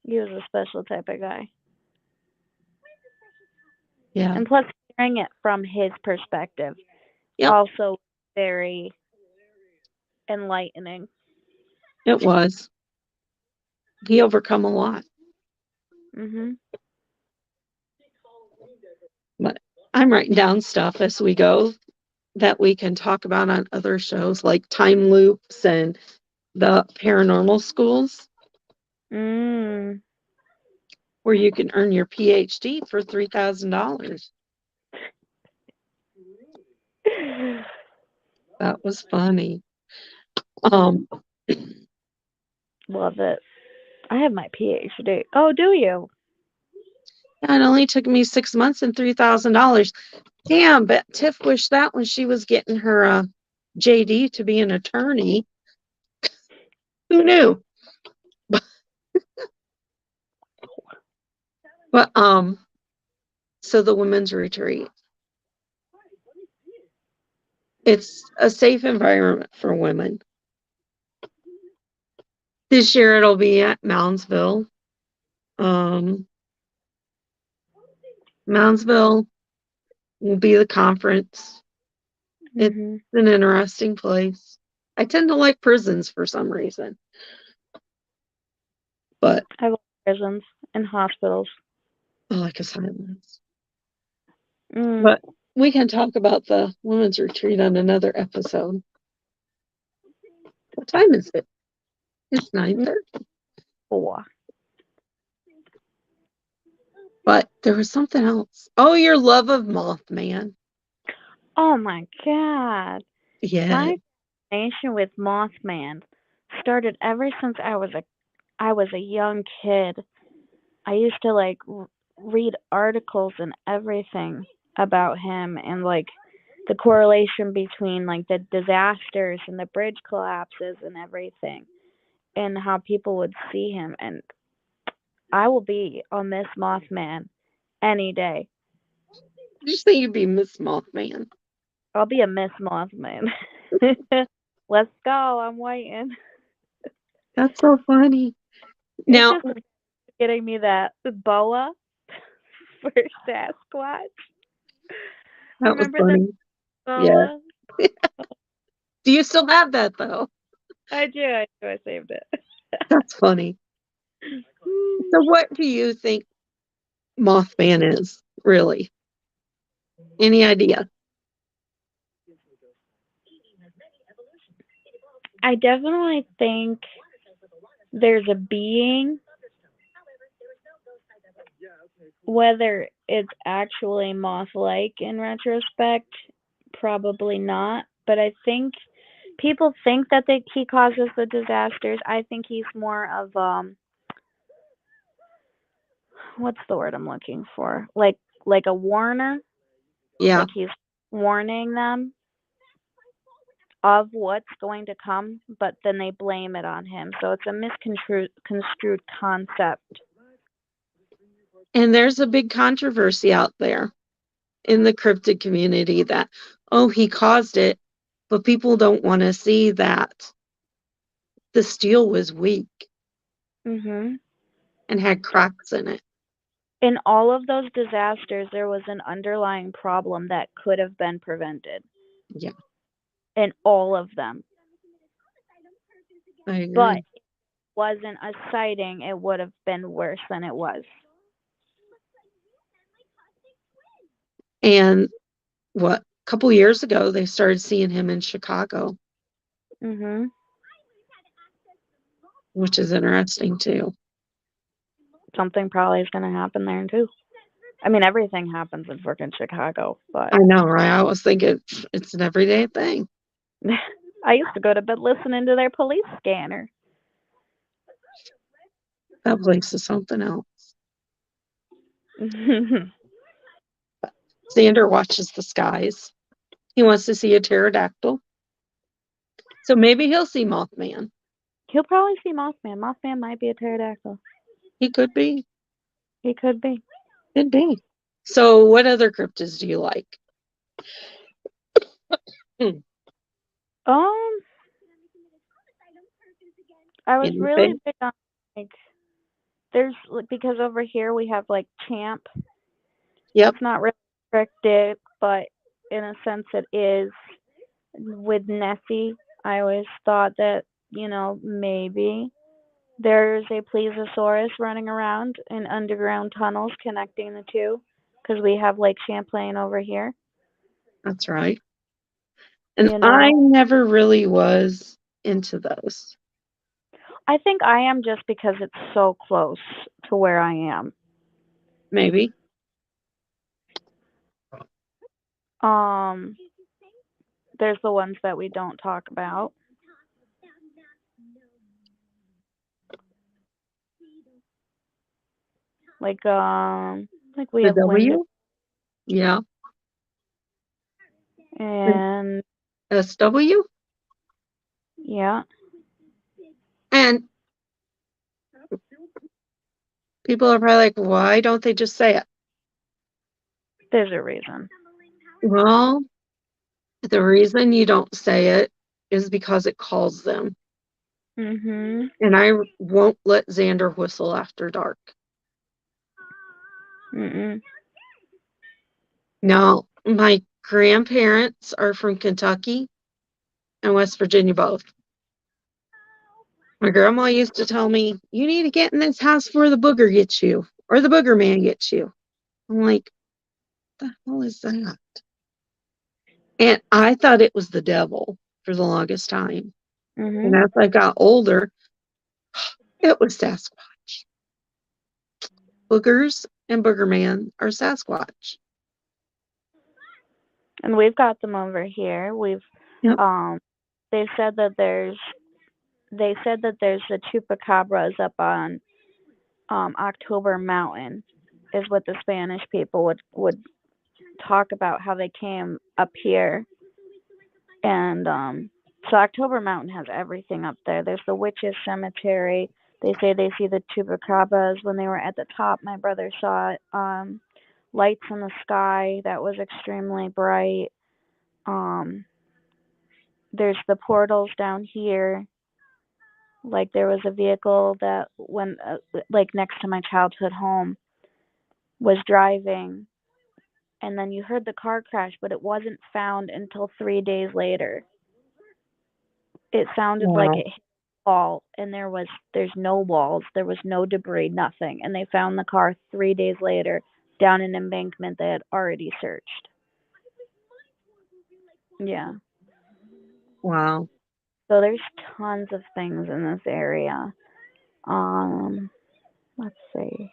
He was a special type of guy. Yeah. And plus, hearing it from his perspective Yep. also very enlightening. It was. He overcome a lot. Mhm. But I'm writing down stuff as we go that we can talk about on other shows like time loops and the paranormal schools Mm. where you can earn your PhD for $3,000. That was funny. Um, Love it. I have my PhD. Oh, do you? it only took me 6 months and $3,000. Damn, but Tiff wished that when she was getting her JD to be an attorney. Who knew? But so the women's retreat. It's a safe environment for women. This year it'll be at Moundsville. Um, Moundsville will be the conference. It's Mhm. an interesting place. I tend to like prisons for some reason, but I love prisons and hospitals. I like asylums. Mm. But we can talk about the women's retreat on another episode. What time is it? It's 9:30. Four. But there was something else. Oh, your love of Mothman. Oh my god. Yeah. My fascination with Mothman started ever since I was a young kid. I used to like read articles and everything about him and like the correlation between like the disasters and the bridge collapses and everything and how people would see him, and I will be on Miss Mothman any day. Did you say you'd be Miss Mothman? I'll be a Miss Mothman. Let's go. I'm waiting. That's so funny. It's Now, just getting me that boa for Sasquatch. that was Remember the funny. Yeah. boa? Do you still have that though? I do. I do. I saved it. That's funny. So, what do you think Mothman is, really? Any idea? I definitely think there's a being. Whether it's actually moth-like in retrospect, probably not. But I think people think that he causes the disasters. I think he's more of what's the word I'm looking for? Like a warner. Yeah. Like he's warning them of what's going to come, but then they blame it on him. So it's a misconstrued concept. And there's a big controversy out there in the cryptid community that, oh, he caused it, but people don't want to see that the steel was weak Mhm. and had cracks in it. In all of those disasters, there was an underlying problem that could have been prevented. Yeah, In all of them. I But agree. it wasn't a sighting, it would have been worse than it was. And a couple years ago, they started seeing him in Chicago, Mhm. which is interesting too. Something probably is going to happen there too. I mean, everything happens in freaking Chicago, but I know, right? I was thinking it's an everyday thing. I used to go to bed listening to their police scanner. That place is something else. Xander watches the skies. He wants to see a pterodactyl. So maybe he'll see Mothman. He'll probably see Mothman. Mothman might be a pterodactyl. He could be. He could be. Could be. So what other cryptids do you like? Um, I was really Anything? big on like there's because over here we have like Champ. Yep, It's not really restricted, but in a sense it is. With Nessie, I always thought that maybe there's a plesiosaurus running around in underground tunnels connecting the two, because we have Lake Champlain over here. that's right. And You I know, never really was into those. I think I am just because it's so close to where I am. Maybe. Um, there's the ones that we don't talk about. Like we The have Wind W? Yeah. And and SW? yeah, And people are probably like, why don't they just say it? there's a reason. Well, the reason you don't say it is because it calls them. Mhm. And I won't let Xander whistle after dark. Mm. Now, my grandparents are from Kentucky and West Virginia both. My grandma used to tell me, you need to get in this house before the booger gets you or the booger man gets you. I'm like, what the hell is that? And I thought it was the devil for the longest time. And Mhm. as I got older, it was Sasquatch. Boogers and Booger Man are Sasquatch. And we've got them over here. Yep, Um they said that there's the chupacabras up on October Mountain, is what the Spanish people would talk about, how they came up here. And so October Mountain has everything up there. There's the witches cemetery. They say they see the chupacabras when they were at the top. My brother saw it. Lights in the sky that was extremely bright. um there's the portals down here. Like there was a vehicle that when like next to my childhood home was driving, and then you heard the car crash, but it wasn't found until 3 days later. It sounded like wow, it hit a wall, and there's no walls, there was no debris, nothing, and they found the car 3 days later down an embankment they had already searched. Yeah. wow. So there's tons of things in this area. Um let's see.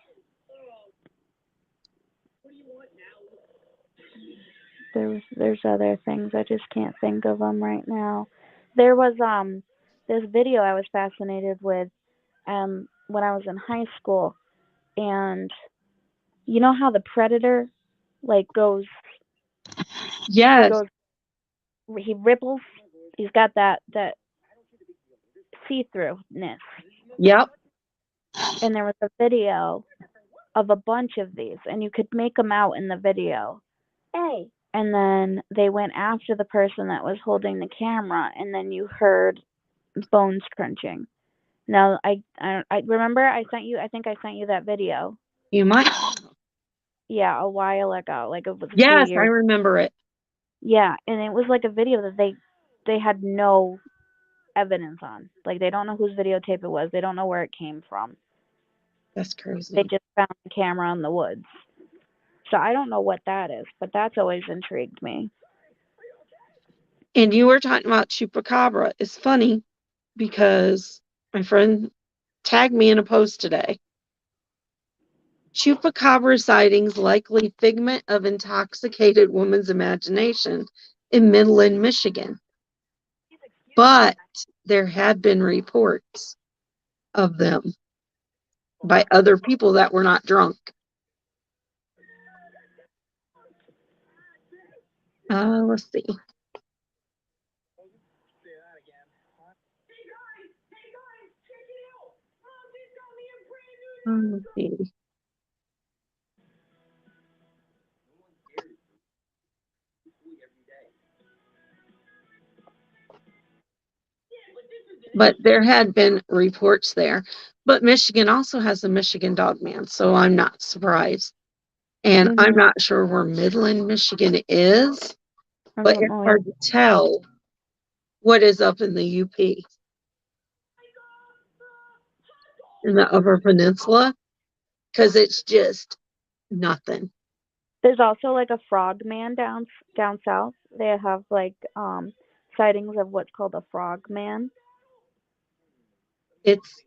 There's other things, I just can't think of them right now. There was this video I was fascinated with when I was in high school, and you know how the predator like Yes, goes he ripples. He's got that see-throughness. yep. And there was a video of a bunch of these, and you could make them out in the video. Hey. And then they went after the person that was holding the camera, and then you heard bones crunching. Now I remember I sent you. I think I sent you that video. You might. Yeah, a while ago. Like it was a few Yes, I years. remember it. Yeah, and it was like a video that they had no evidence on. Like they don't know whose videotape it was. They don't know where it came from. That's They crazy. just found the camera in the woods. So I don't know what that is, but that's always intrigued me. And you were talking about chupacabra. It's funny because my friend tagged me in a post today. Chupacabra sightings likely figment of intoxicated woman's imagination in Midland, Michigan. But there had been reports of them by other people that were not drunk. Let's see. Let's see. But there had been reports there. But Michigan also has the Michigan Dog Man, so I'm not surprised. And I'm Mhm. not sure where Midland, Michigan is, I but don't it's know. hard to tell what is up in the UP, in the Upper Peninsula, because it's just nothing. There's also like a frog man down south. They have like sightings of what's called a frog man. It's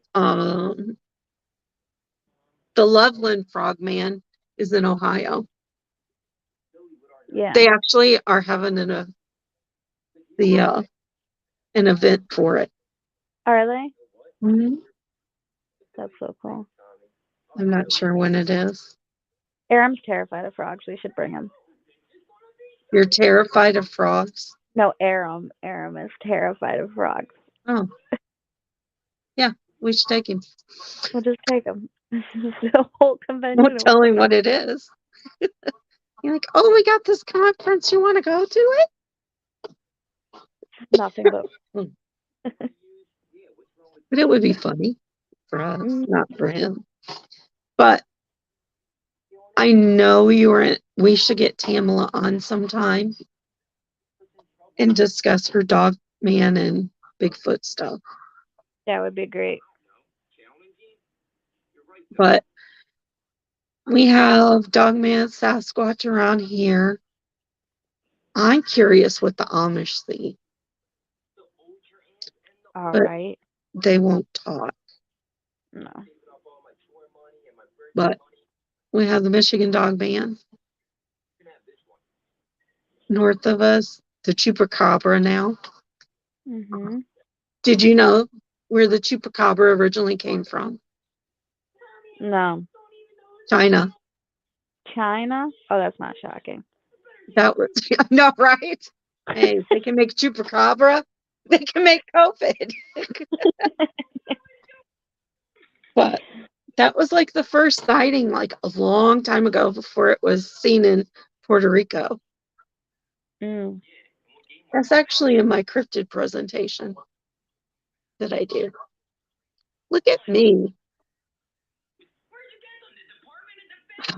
the Loveland Frogman is in Ohio. Yeah. They actually are having the an event for it. Are they? Mm-hmm. That's so cool. I'm not sure when it is. Aram's terrified of frogs. We should bring him. You're terrified of frogs? No, Aram. Aram is terrified of frogs. Oh, yeah, we should take him. We'll just take him. The whole convention Won't of tell him frogs. what it is. You're like, oh, we got this conference. You want to go to it? Nothing but. Hmm. But it would be funny for us, Mm, not for him. But I know you were in, we should get Tamala on sometime and discuss her dog man and Bigfoot stuff. that would be great. But we have dog man, Sasquatch around here. I'm curious what the Amish see, All but right. they won't talk. No. But we have the Michigan dog man north of us, the chupacabra now. Mhm. Did you know where the chupacabra originally came from? No. China. China? Oh, that's not shocking. That was, no, right? Hey, if they can make chupacabra, they can make COVID. But that was like the first sighting, like a long time ago before it was seen in Puerto Rico. Mm. That's actually in my cryptid presentation that I did. Look at me.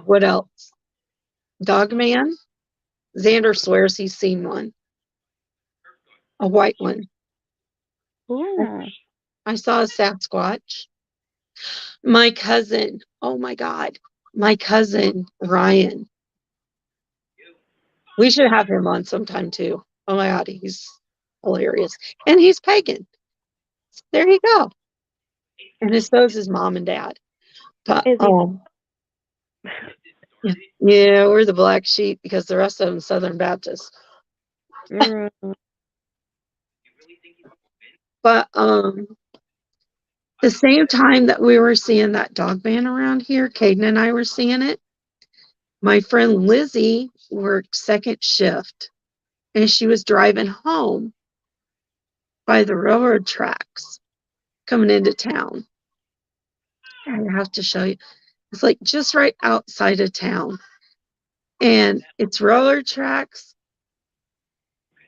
What else? Dogman. Xander swears he's seen one, a white one. Ooh. I saw a Sasquatch. My cousin, oh my God, my cousin Ryan. We should have him on sometime too. Oh my God, he's hilarious. And he's pagan. There you go. And so is his mom and dad. But Is he? yeah, yeah, we're the black sheep because the rest of them Southern Baptists. Mm. But the same time that we were seeing that dog man around here, Caden and I were seeing it. My friend Lizzie worked second shift and she was driving home by the railroad tracks coming into town. I have to show you. It's like just right outside of town. And it's railroad tracks,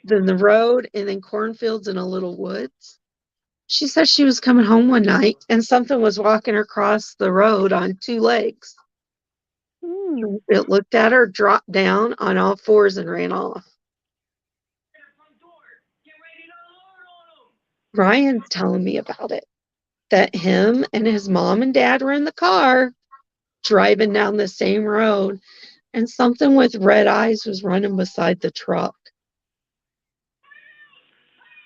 then the road, and then cornfields and a little woods. She said she was coming home one night and something was walking across the road on two legs. Mm. It looked at her, dropped down on all fours, and ran off. Ryan's telling me about it. That him and his mom and dad were in the car driving down the same road. and something with red eyes was running beside the truck.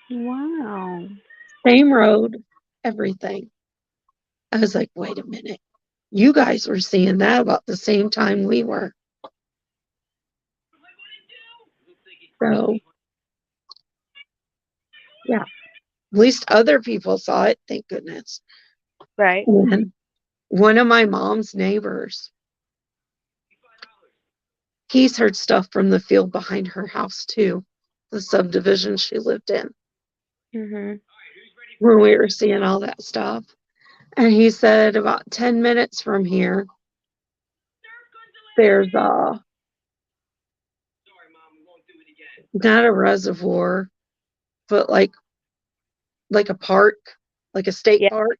Wow. Same road, everything. I was like, wait a minute. You guys were seeing that about the same time we were. So, yeah, at least other people saw it, thank goodness. Right. And one of my mom's neighbors, he's heard stuff from the field behind her house too, the subdivision she lived in, Mhm. when we were seeing all that stuff. And he said about 10 minutes from here, there's not a reservoir, but like a park, like a state Yeah. park,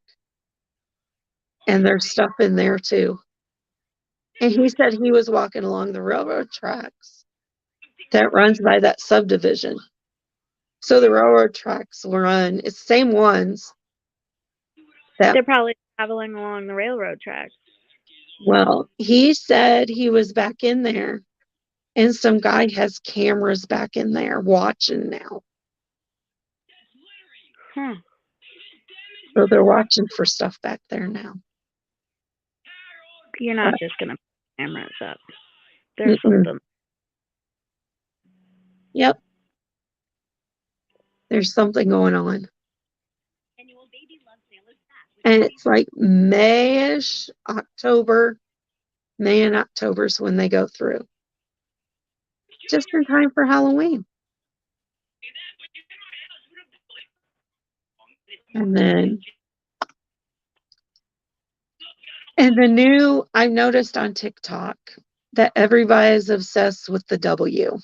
and there's stuff in there too. And he said he was walking along the railroad tracks that runs by that subdivision. So the railroad tracks were on, it's the same ones that, They're probably traveling along the railroad tracks. well, he said he was back in there and some guy has cameras back in there watching now. Huh. So they're watching for stuff back there now. You're not But, just gonna put cameras up. There's mm-mm. something. Yep, there's something going on. And it's like May-ish, October. May and October is when they go through. Just in time for Halloween. And then, and the new, I noticed on TikTok that everybody is obsessed with the W.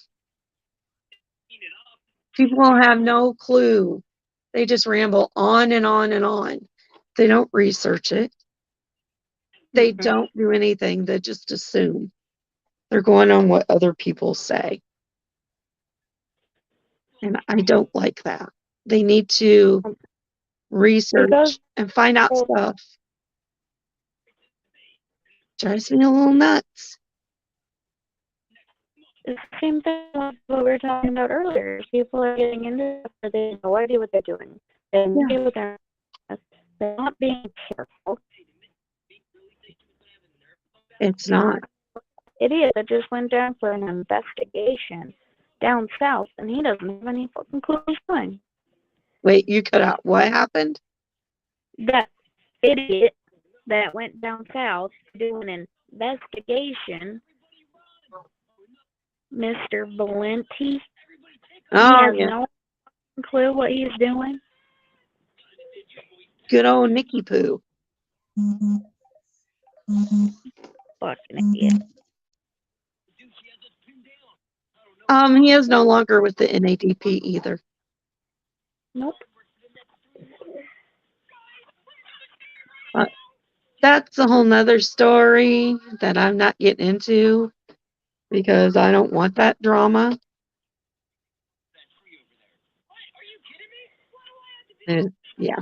People have no clue. They just ramble on and on and on. They don't research it. They Mhm. don't do anything. They just assume. They're going on what other people say. And I don't like that. They need to It goes. research and find out stuff. Drives me a little nuts. It's the same thing like what we were talking about earlier. People are getting into stuff that they have no idea what they're doing. They have no Yeah, idea what they're not being careful. it's not. Idiot that just went down for an investigation down south, and he doesn't have any fucking clue what he's doing. Wait, you cut out. What happened? That idiot that went down south to do an investigation, Mr. Valenti, he Oh, has yeah. no clue what he's doing. Good old Nicky Poo. Fucking idiot. He is no longer with the NADP either. Nope. But that's a whole nother story that I'm not getting into because I don't want that drama. And, yeah.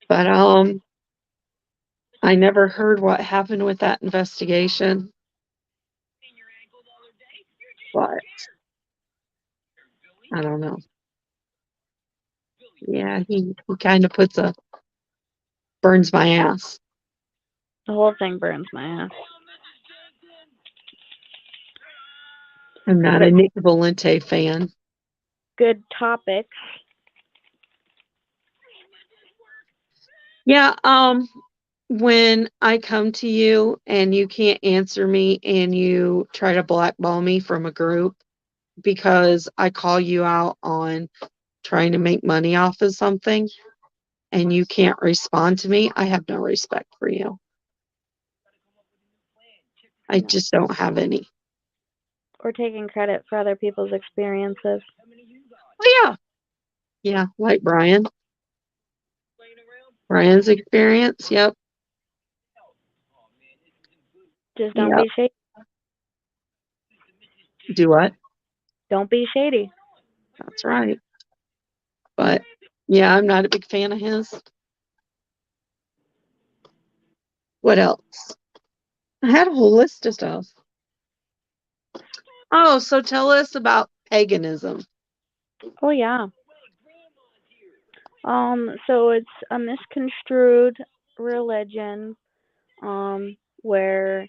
But I never heard what happened with that investigation. But I don't know. Yeah, he kind of burns my ass. The whole thing burns my ass. I'm not a But Nick Valente fan. good topics. Yeah, when I come to you and you can't answer me and you try to blackball me from a group because I call you out on trying to make money off of something and you can't respond to me, I have no respect for you. I No. just don't have any. Or taking credit for other people's experiences. Oh, yeah. Yeah, like Brian. Brian's experience. Yep. Just don't Yep. be shady. Do what? Don't be shady. That's right. But yeah, I'm not a big fan of his. What else? I had a whole list of stuff. Oh, so tell us about paganism. Oh yeah. So it's a misconstrued religion, where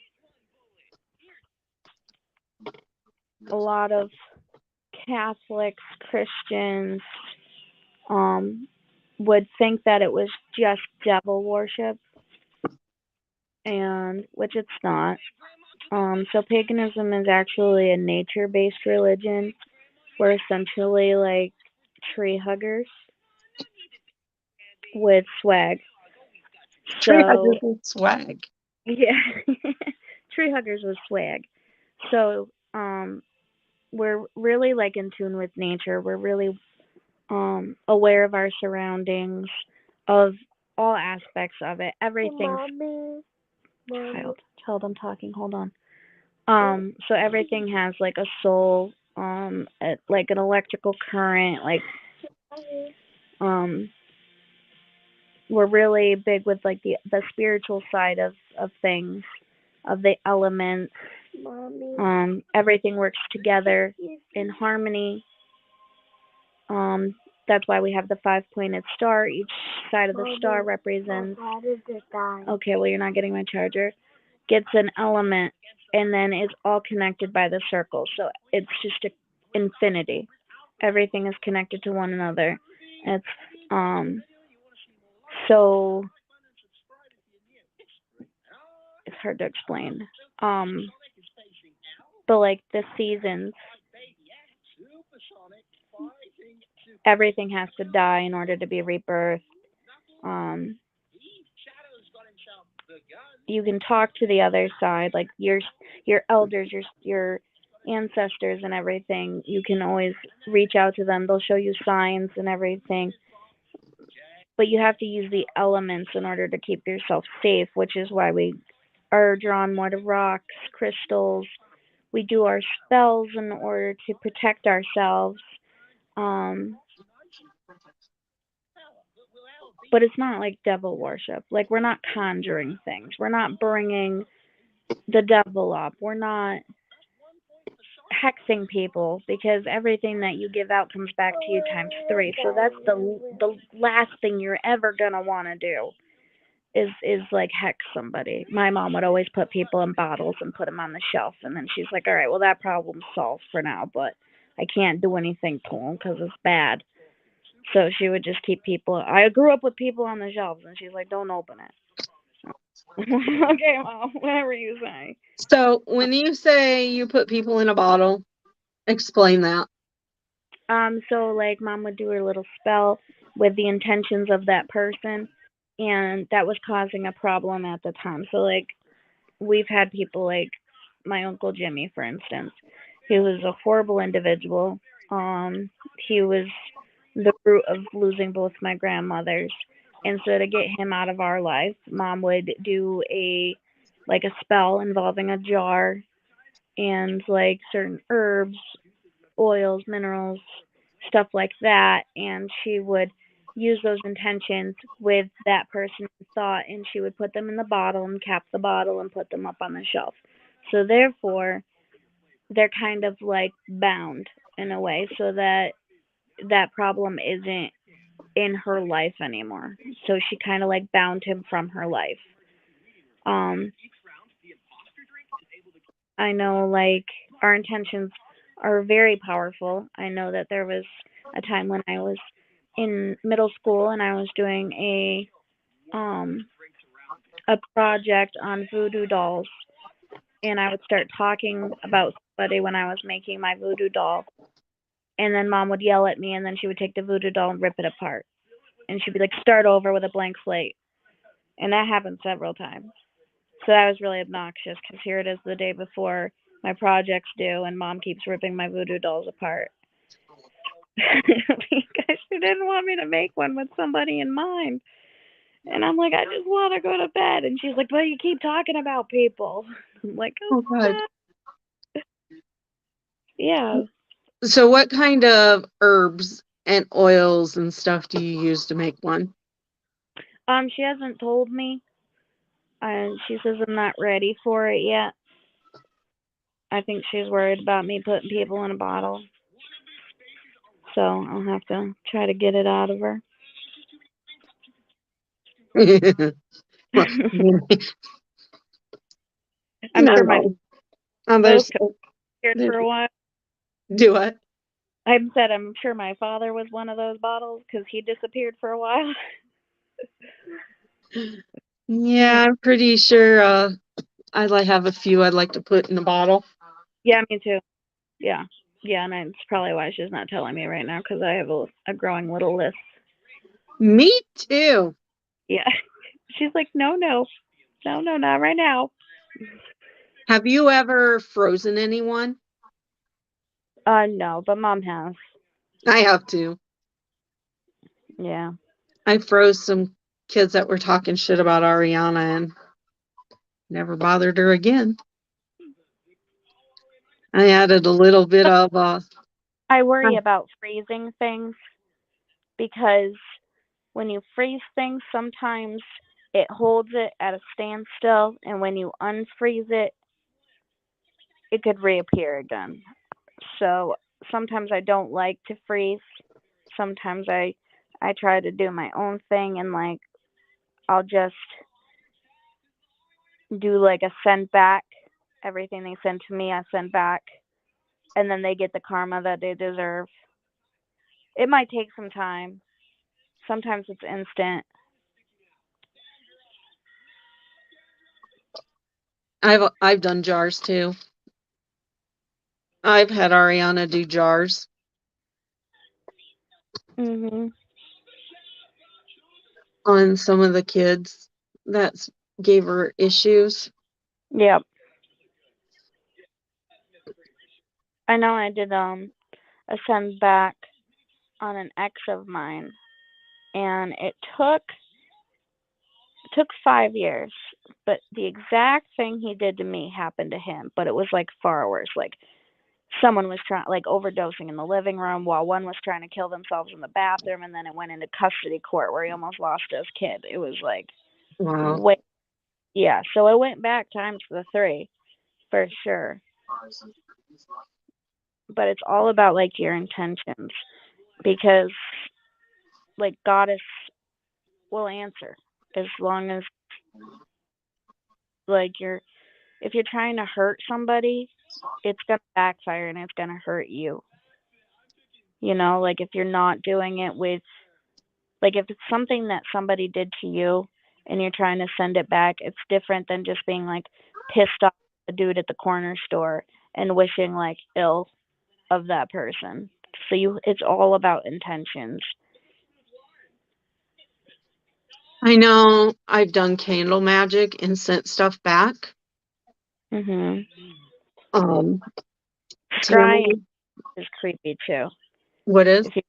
a lot of Catholics, Christians, um, would think that it was just devil worship, and which it's not. So paganism is actually a nature-based religion. We're essentially like tree huggers with swag. Tree So huggers with swag. yeah, tree huggers with swag. So we're really like in tune with nature. We're really aware of our surroundings, of all aspects of it. Everything. Child, I'm talking. Hold on. So everything has like a soul, like an electrical current. Like um, we're really big with like the spiritual side of things, of the elements. Everything works together in harmony. Um, that's why we have the five pointed star. Each side of the star represents. Okay, well, you're not getting my charger. Gets an element and then is all connected by the circle. So it's just a infinity. Everything is connected to one another. It's um so it's hard to explain. Um, but like the seasons, everything has to die in order to be rebirthed. Um, you can talk to the other side, like your elders, your ancestors and everything. You can always reach out to them. They'll show you signs and everything. But you have to use the elements in order to keep yourself safe, which is why we are drawn more to rocks, crystals. We do our spells in order to protect ourselves. Um, but it's not like devil worship. Like we're not conjuring things. We're not bringing the devil up. We're not hexing people because everything that you give out comes back to you times three. So that's the last thing you're ever gonna want to do is like hex somebody. My mom would always put people in bottles and put them on the shelf, and then she's like, "All right, well that problem's solved for now, but I can't do anything to them because it's bad." So she would just keep people. I grew up with people on the shelves, and she's like, "Don't open it." Okay, mom, whatever you say. So when you say you put people in a bottle, explain that. So like mom would do her little spell with the intentions of that person, and that was causing a problem at the time. So like we've had people like my uncle Jimmy, for instance. He was a horrible individual. Um, he was the root of losing both my grandmothers. And so to get him out of our life, mom would do a spell involving a jar and like certain herbs, oils, minerals, stuff like that, and she would use those intentions with that person in thought, and she would put them in the bottle and cap the bottle and put them up on the shelf. So therefore, they're kind of like bound in a way, so that that problem isn't in her life anymore. So she kind of like bound him from her life. Um, I know like our intentions are very powerful. I know that there was a time when I was in middle school and I was doing um a project on voodoo dolls, and I would start talking about somebody when I was making my voodoo doll, and then mom would yell at me, and then she would take the voodoo doll and rip it apart, and she'd be like, start over with a blank slate. And that happened several times. So that was really obnoxious because here it is the day before my project's due, and mom keeps ripping my voodoo dolls apart. Because she didn't want me to make one with somebody in mind. And I'm like, I just want to go to bed. And she's like, but you keep talking about people. I'm like, Oh oh, God. yeah. So what kind of herbs and oils and stuff do you use to make one? She hasn't told me. And she says I'm not ready for it yet. I think she's worried about me putting people in a bottle. So I'll have to try to get it out of her. Well, I'm sure my no. both Others, disappeared for a while. do what? I'm sure my father was one of those bottles because he disappeared for a while. Yeah, I'm pretty sure I have a few I'd like to put in a bottle. Yeah, me too. Yeah. Yeah, and it's probably why she's not telling me right now because I have a growing little list. Me too. Yeah. She's like, no, no, no, no, not right now. Have you ever frozen anyone? No, but mom has. I have to. Yeah. I froze some kids that were talking shit about Ariana and never bothered her again. I added a little bit of I worry about freezing things because when you freeze things, sometimes it holds it at a standstill, and when you unfreeze it, it could reappear again. So sometimes I don't like to freeze. Sometimes I try to do my own thing and like I'll just do like a send back. Everything they send to me, I send back, and then they get the karma that they deserve. It might take some time. Sometimes it's instant. I've done jars too. I've had Ariana do jars Mhm. on some of the kids that gave her issues. Yep. I know I did a send back on an ex of mine, and it took 5 years, but the exact thing he did to me happened to him, but it was like far worse. Like someone was trying like overdosing in the living room while one was trying to kill themselves in the bathroom, and then it went into custody court where he almost lost his kid. It was like Wow. way yeah. So it went back times the three for sure. But it's all about like your intentions because like goddess will answer as long as like you're if you're trying to hurt somebody, it's gonna backfire and it's gonna hurt you. You know, like if you're not doing it with like if it's something that somebody did to you and you're trying to send it back, it's different than just being like pissed off at the dude at the corner store and wishing like ill of that person. So it's all about intentions. I know I've done candle magic and sent stuff back. Mhm. Um, Scrying Tammy, is creepy too. what is? If you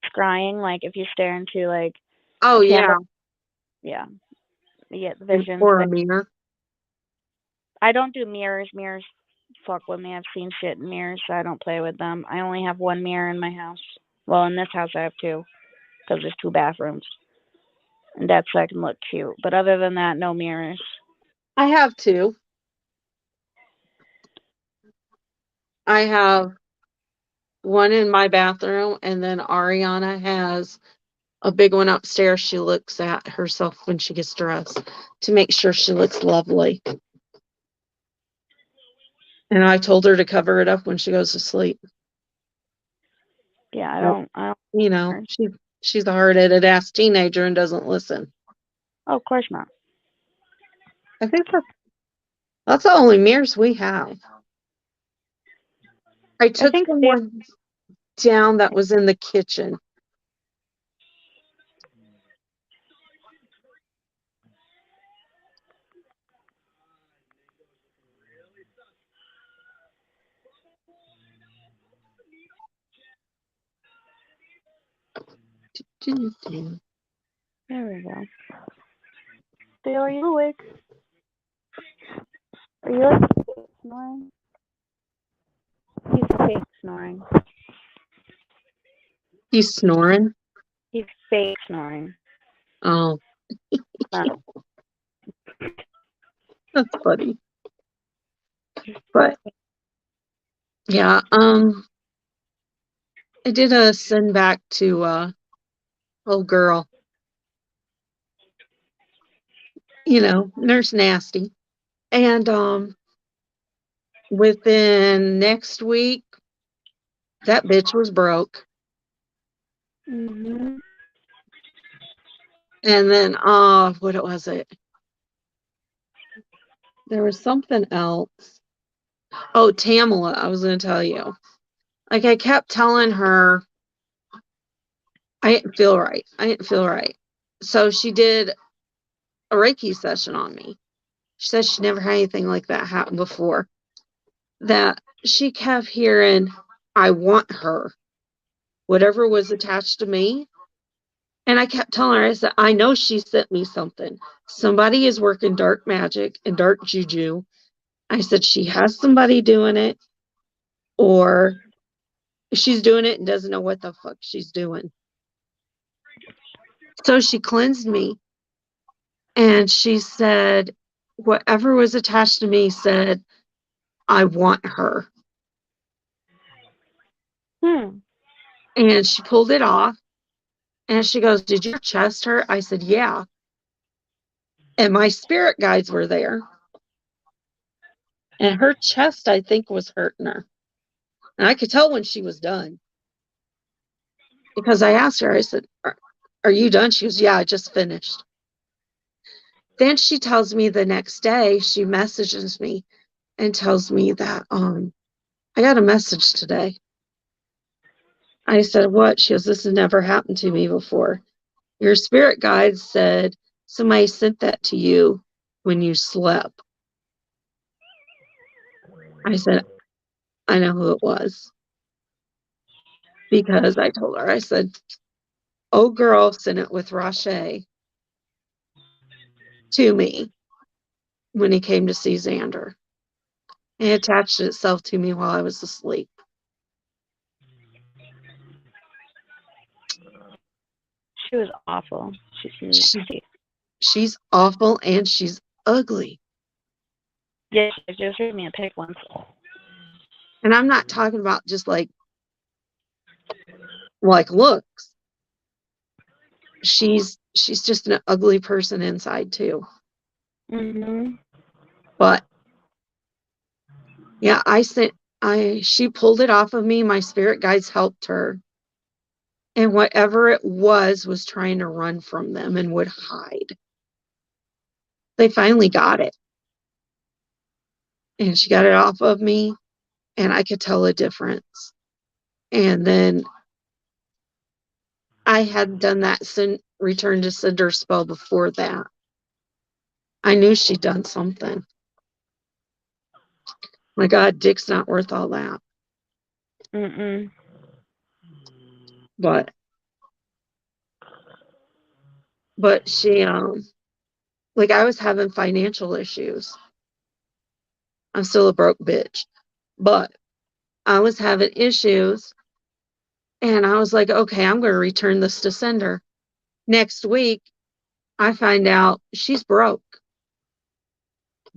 scrying, like if you stare into like Oh a yeah, candle, yeah, you get visions. or a That mirror. I don't do mirrors. Mirrors fuck with me. I've seen shit in mirrors, so I don't play with them. I only have one mirror in my house. Well, in this house I have two because there's two bathrooms, and that's so I can look cute. But other than that, no mirrors. I have two. I have one in my bathroom, and then Ariana has a big one upstairs. She looks at herself when she gets dressed to make sure she looks lovely. And I told her to cover it up when she goes to sleep. Yeah, I But, don't. I don't. you know, she's a hard-headed ass teenager and doesn't listen. Oh, of course not. I think that's the only mirrors we have. I I took think the they. one down that was in the kitchen. There we go. Dale, are you awake? Are you like snoring? He's fake snoring. He's snoring. He's fake snoring. Oh, Uh, That's funny. But yeah, I did a send back to old girl, Nurse Nasty. And within next week, that bitch was broke. Mhm. And then what was it? There was something else. Oh, Tamala, I was gonna tell you. Like I kept telling her I didn't feel right. I didn't feel right. So she did a Reiki session on me. She said she never had anything like that happen before. That she kept hearing, I want her. Whatever was attached to me. And I kept telling her, I said, I know she sent me something. Somebody is working dark magic and dark juju. I said, she has somebody doing it, or she's doing it and doesn't know what the fuck she's doing. So she cleansed me and she said, whatever was attached to me said, I want her. Hmm. And she pulled it off and she goes, did your chest hurt? I said, yeah. And my spirit guides were there. And her chest, I think, was hurting her. And I could tell when she was done because I asked her, I said, are you done? She goes, yeah, I just finished. Then she tells me the next day, she messages me and tells me that I got a message today. I said, what? She goes, this has never happened to me before. Your spirit guide said somebody sent that to you when you slept. I said, I know who it was because I told her, I said, oh girl sent it with Roche to me when he came to see Xander. It attached itself to me while I was asleep. She was awful. She's She, nasty. she's awful and she's ugly. Yeah, she just showed me a pic once. And I'm not talking about just like looks. She's just an ugly person inside too. Mhm. But yeah, she pulled it off of me. My spirit guides helped her. And whatever it was trying to run from them and would hide. They finally got it. And she got it off of me and I could tell a difference. And then I had done that return to sender spell before that. I knew she'd done something. My God, Dick's not worth all that. Mm-mm. But she like I was having financial issues. I'm still a broke bitch. But I was having issues and I was like, okay, I'm going to return this to sender. Next week, I find out she's broke.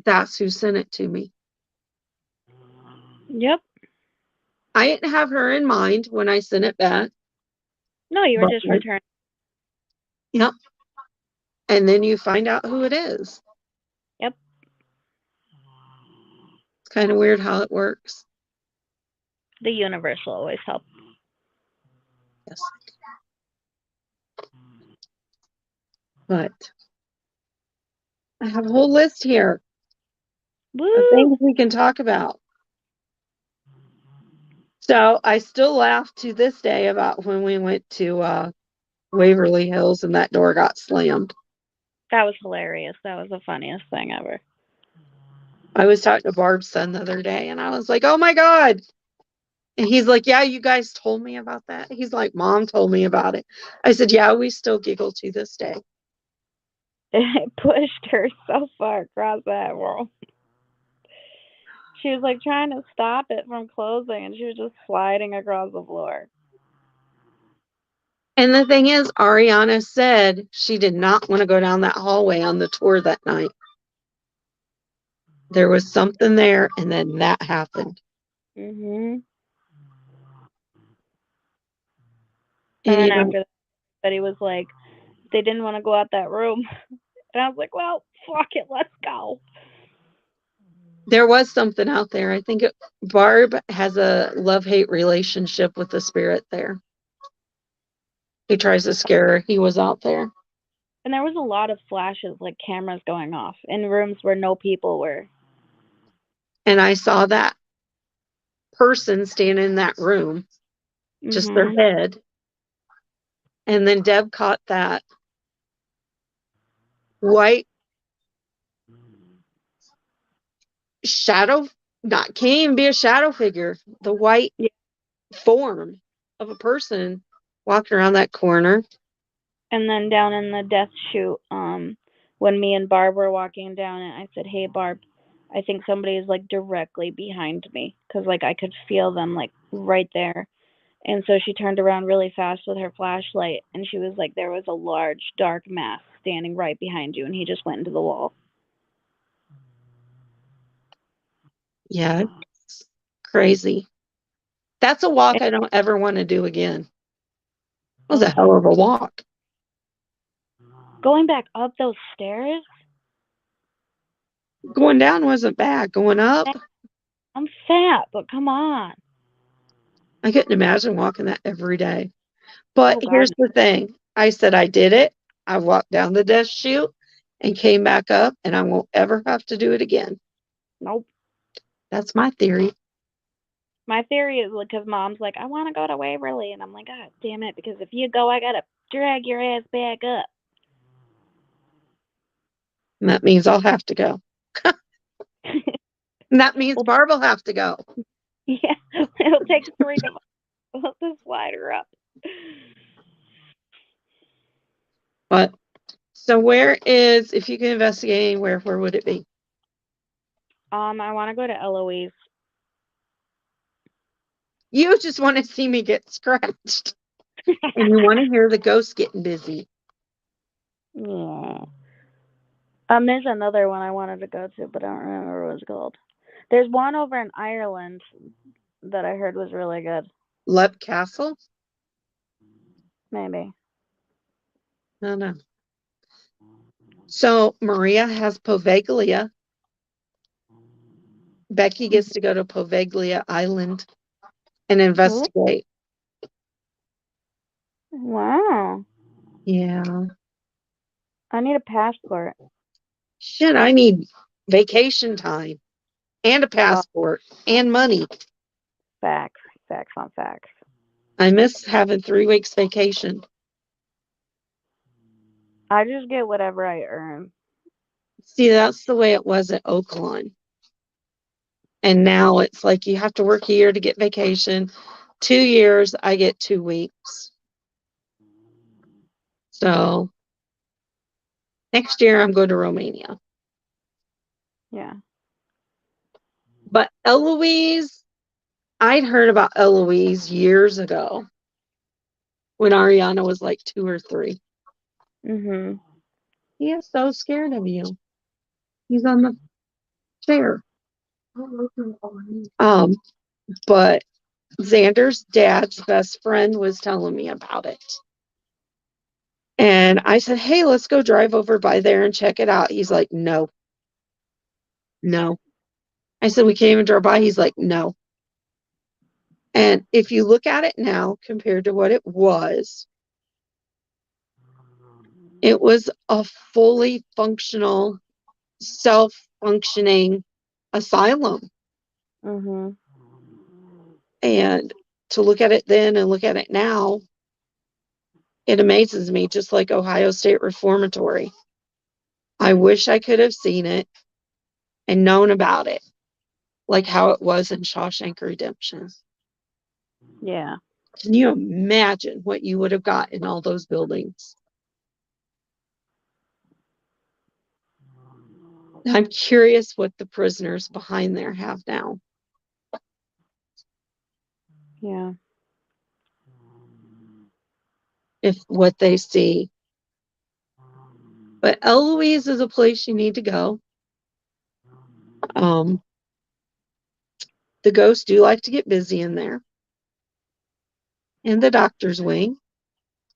That's who sent it to me. Yep. I didn't have her in mind when I sent it back. No, you were But just returning. yep. And then you find out who it is. Yep. It's kind of weird how it works. The universe will always help. Yes. But I have a whole list here of Woo! things we can talk about. So I still laugh to this day about when we went to Waverly Hills and that door got slammed. That was hilarious. That was the funniest thing ever. I was talking to Barb's son the other day and I was like, oh my God. And he's like, yeah, you guys told me about that. He's like, Mom told me about it. I said, yeah, we still giggle to this day. It pushed her so far across that wall. She was like trying to stop it from closing and she was just sliding across the floor. And the thing is, Ariana said she did not want to go down that hallway on the tour that night. There was something there, and then that happened. Mhm. And And then after that, everybody was like, they didn't want to go out that room, and I was like, well, fuck it, let's go. there was something out there. I think Barb has a love-hate relationship with the spirit there. He tries to scare her. He was out there. And there was a lot of flashes, like cameras going off in rooms where no people were. And I saw that person standing in that room, just their Mhm. head. And then Deb caught that white shadow, not can't even be a shadow figure, the white Yeah. form of a person walking around that corner. And then down in the death chute, when me and Barb were walking down it, I said, "Hey, Barb, I think somebody is like directly behind me because like I could feel them like right there." And so she turned around really fast with her flashlight, and she was like, "There was a large dark mass standing right behind you," and he just went into the wall. Yeah, it's crazy. That's a walk I don't ever want to do again. That was a hell of a walk. Going back up those stairs, Going down wasn't bad. Going up, I'm fat, but come on. I couldn't imagine walking that every day. But Oh God, here's the thing. I said I did it. I walked down the death chute and came back up, and I won't ever have to do it again. nope. That's my theory. My theory is because Mom's like, I want to go to Waverly, and I'm like, God damn it, because if you go, I gotta drag your ass back up. And that means I'll have to go. And that means Well, Barb will have to go. yeah, it'll take 3 to slide her up. But so where is, if you can investigate anywhere, where would it be? I want to go to Eloise. You just want to see me get scratched. And you want to hear the ghost getting busy. Yeah. There's another one I wanted to go to, but I don't remember what it was called. There's one over in Ireland that I heard was really good. Lep Castle? Maybe. No, no. So Maria has Poveglia. Becky gets to go to Poveglia Island and Ooh, investigate. wow. Yeah. I need a passport. Shit, I need vacation time and a Oh, passport and money. facts. Facts on facts. I miss having 3 weeks vacation. I just get whatever I earn. See, that's the way it was at Oaklawn. And now it's like you have to work a year to get vacation. 2 years, I get 2 weeks. So next year, I'm going to Romania. Yeah. But Eloise, I'd heard about Eloise years ago when Ariana was like 2 or 3. Mhm. He is so scared of you. He's on the chair. Um, but Xander's dad's best friend was telling me about it. And I said, hey, let's go drive over by there and check it out. He's like, no, no. I said, we can't even drive by. He's like, no. And if you look at it now compared to what it was a fully functional, self functioning asylum. Mhm. And to look at it then and look at it now, it amazes me, just like Ohio State Reformatory. I wish I could have seen it and known about it, like how it was in Shawshank Redemption. Yeah. Can you imagine what you would have got in all those buildings? I'm curious what the prisoners behind there have now, Yeah. if what they see. But Eloise is a place you need to go. Um, the ghosts do like to get busy in there, in the doctor's wing.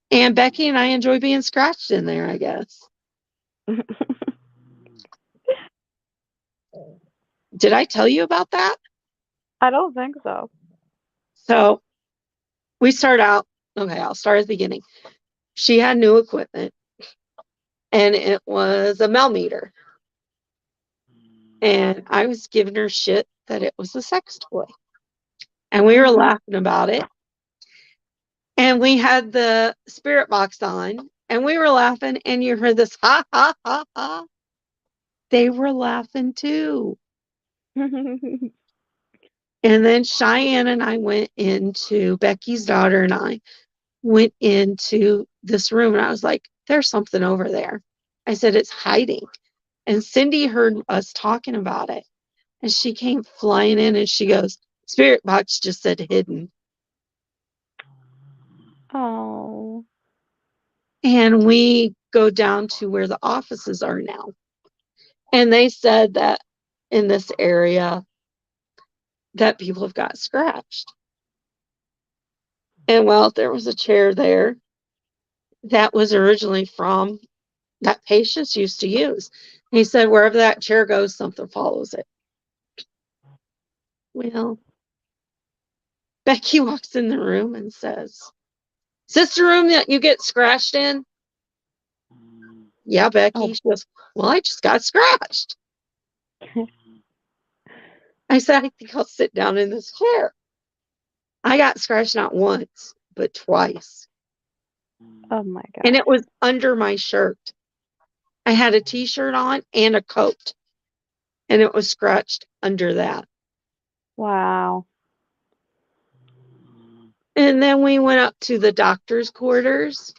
And Becky and I enjoy being scratched in there, I guess. Did I tell you about that? I don't think so. So we start out, okay, I'll start at the beginning. She had new equipment, and it was a millimeter. And I was giving her shit that it was a sex toy. And we were laughing about it. And we had the spirit box on, and we were laughing, and you heard this ha ha ha ha. They were laughing too. And then Cheyenne and I went into, Becky's daughter and I went into this room, and I was like, there's something over there. I said, it's hiding. And Cindy heard us talking about it. And she came flying in and she goes, Spirit box just said hidden. Oh. And we go down to where the offices are now. And they said that in this area that people have got scratched. And well, there was a chair there that was originally from that patients used to use. He said, wherever that chair goes, something follows it. Well, Becky walks in the room and says, is this the room that you get scratched in? Yeah, Becky. Oh. She goes, well, I just got scratched. I said, I think I'll sit down in this chair. I got scratched not once, but twice. Oh my god. And it was under my shirt. I had a t-shirt on and a coat. And it was scratched under that. Wow. And then we went up to the doctor's quarters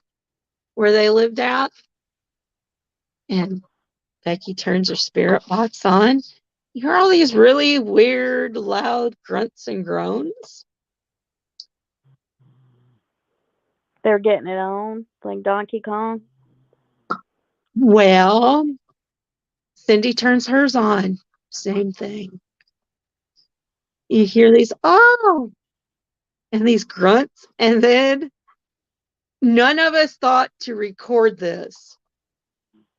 where they lived at. And Becky turns her spirit box on. You hear all these really weird, loud grunts and groans. They're getting it on, like Donkey Kong. Well, Cindy turns hers on. Same thing. You hear these, oh, and these grunts. And then none of us thought to record this.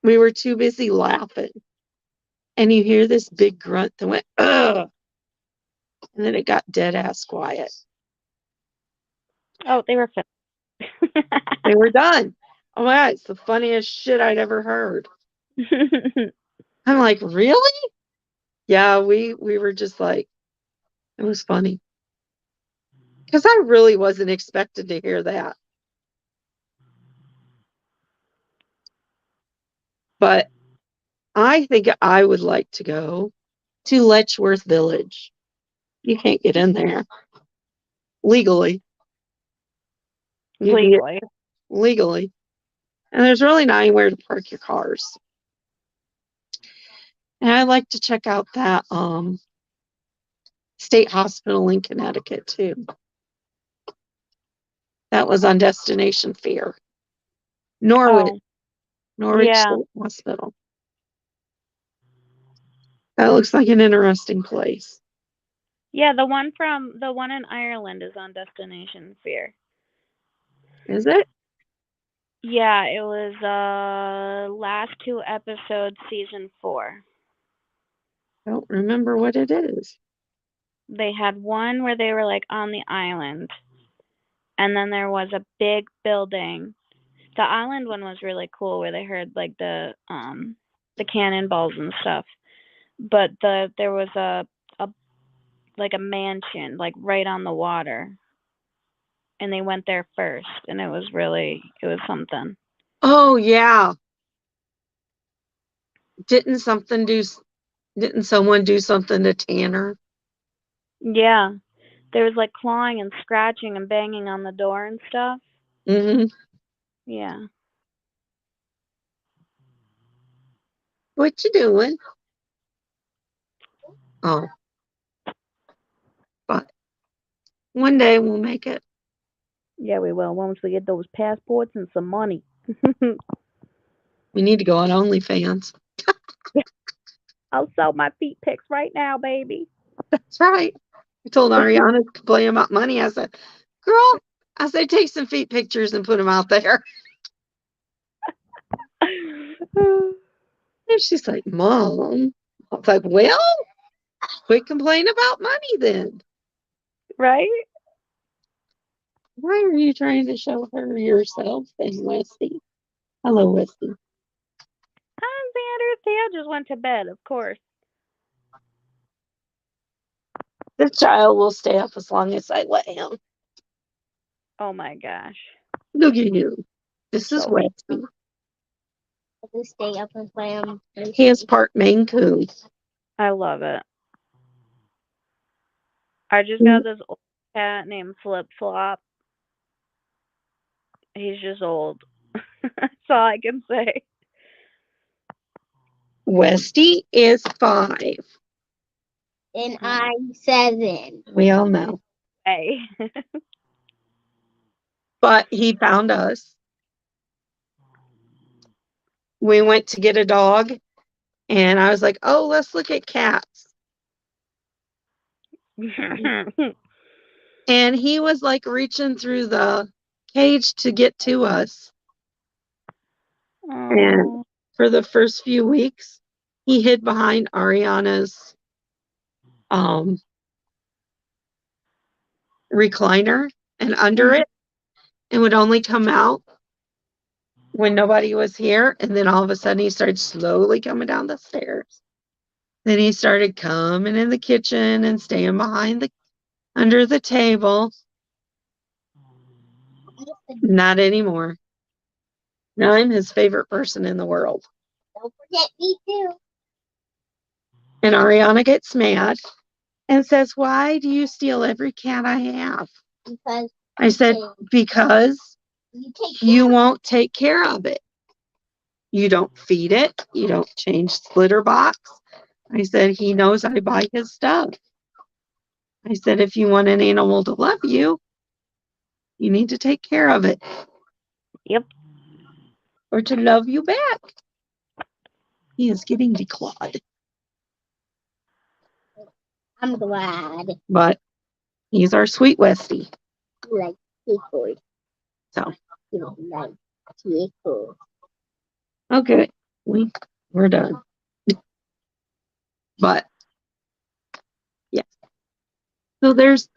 We were too busy laughing. And you hear this big grunt that went, ugh. And then it got dead ass quiet. Oh, they were finished. They were done. Oh my God, it's the funniest shit I'd ever heard. I'm like, really? Yeah, we were just like, it was funny. Because I really wasn't expected to hear that. But I think I would like to go to Letchworth Village. You can't get in there legally. Legally. Legally. And there's really not anywhere to park your cars. And I'd like to check out that state hospital in Connecticut too. That was on Destination Fear. Norwich Yeah. State Hospital. That looks like an interesting place. Yeah, the one in Ireland is on Destination Fear. Is it? Yeah, it was last 2 episodes, season 4. I don't remember what it is. They had one where they were like on the island, and then there was a big building. The island one was really cool, where they heard like the cannonballs and stuff. But there was a like a mansion like right on the water, and they went there first, and it was something. Oh yeah. Didn't someone do something to Tanner? Yeah, there was like clawing and scratching and banging on the door and stuff. Mm-hmm. Yeah. What you doing? Oh. But one day we'll make it. Yeah, we will once we get those passports and some money. We need to go on OnlyFans. I'll sell my feet pics right now, baby. That's right. I told Ariana to complain about money. I said, girl, I said, take some feet pictures and put them out there. And she's like, Mom. I was like, well, quit complaining about money then. Right? Why are you trying to show her yourself and Westy? Hello, Westy. Hi, Xander. Theo just went to bed, of course. This child will stay up as long as I let him. Oh my gosh. Look at you. This is So Westy. To stay up and play him. He is part Maine Coon. I love it. I just got this old cat named Flip Flop. He's just old. That's all I can say. Westy is 5. And I'm 7. We all know. Hey. But he found us. We went to get a dog, and I was like, oh, let's look at cats. And he was like reaching through the cage to get to us. And for the first few weeks, he hid behind Ariana's recliner and under it, and would only come out when nobody was here. And then all of a sudden he started slowly coming down the stairs. Then he started coming in the kitchen and staying behind under the table. Not anymore. Now I'm his favorite person in the world. Don't forget me too. And Ariana gets mad and says, why do you steal every cat I have? Because I said, because you won't take care of it. You don't feed it. You don't change the litter box. I said, he knows I buy his stuff. I said, if you want an animal to love you, you need to take care of it. Yep. Or to love you back. He is getting declawed. I'm glad. But he's our sweet Westie. You like seafood. So. You don't like seafood. Okay. We're done. But yeah. So there's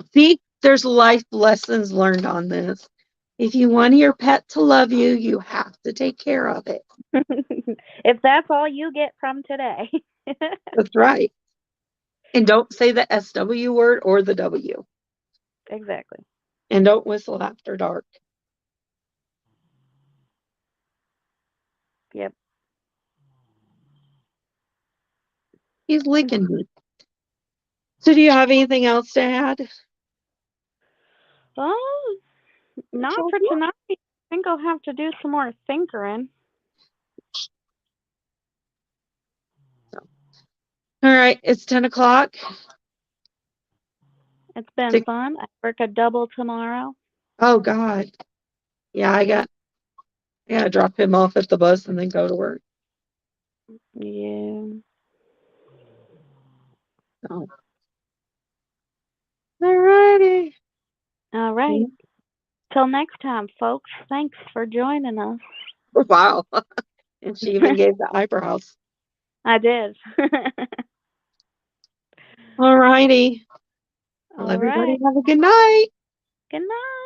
life lessons learned on this. If you want your pet to love you, you have to take care of it. If that's all you get from today. That's right. And don't say the SW word or the W. Exactly. And don't whistle after dark. Yep. He's licking me. So do you have anything else to add? Oh, not for tonight. I think I'll have to do some more thinkering. All right, it's 10 o'clock. It's been fun. I work a double tomorrow. Oh, God. Yeah, I got to drop him off at the bus and then go to work. Yeah. Oh. All righty. All right. Till next time, folks. Thanks for joining us. Wow. And she even gave the eyebrows. I did. All righty. Well, everybody have a good night. Good night.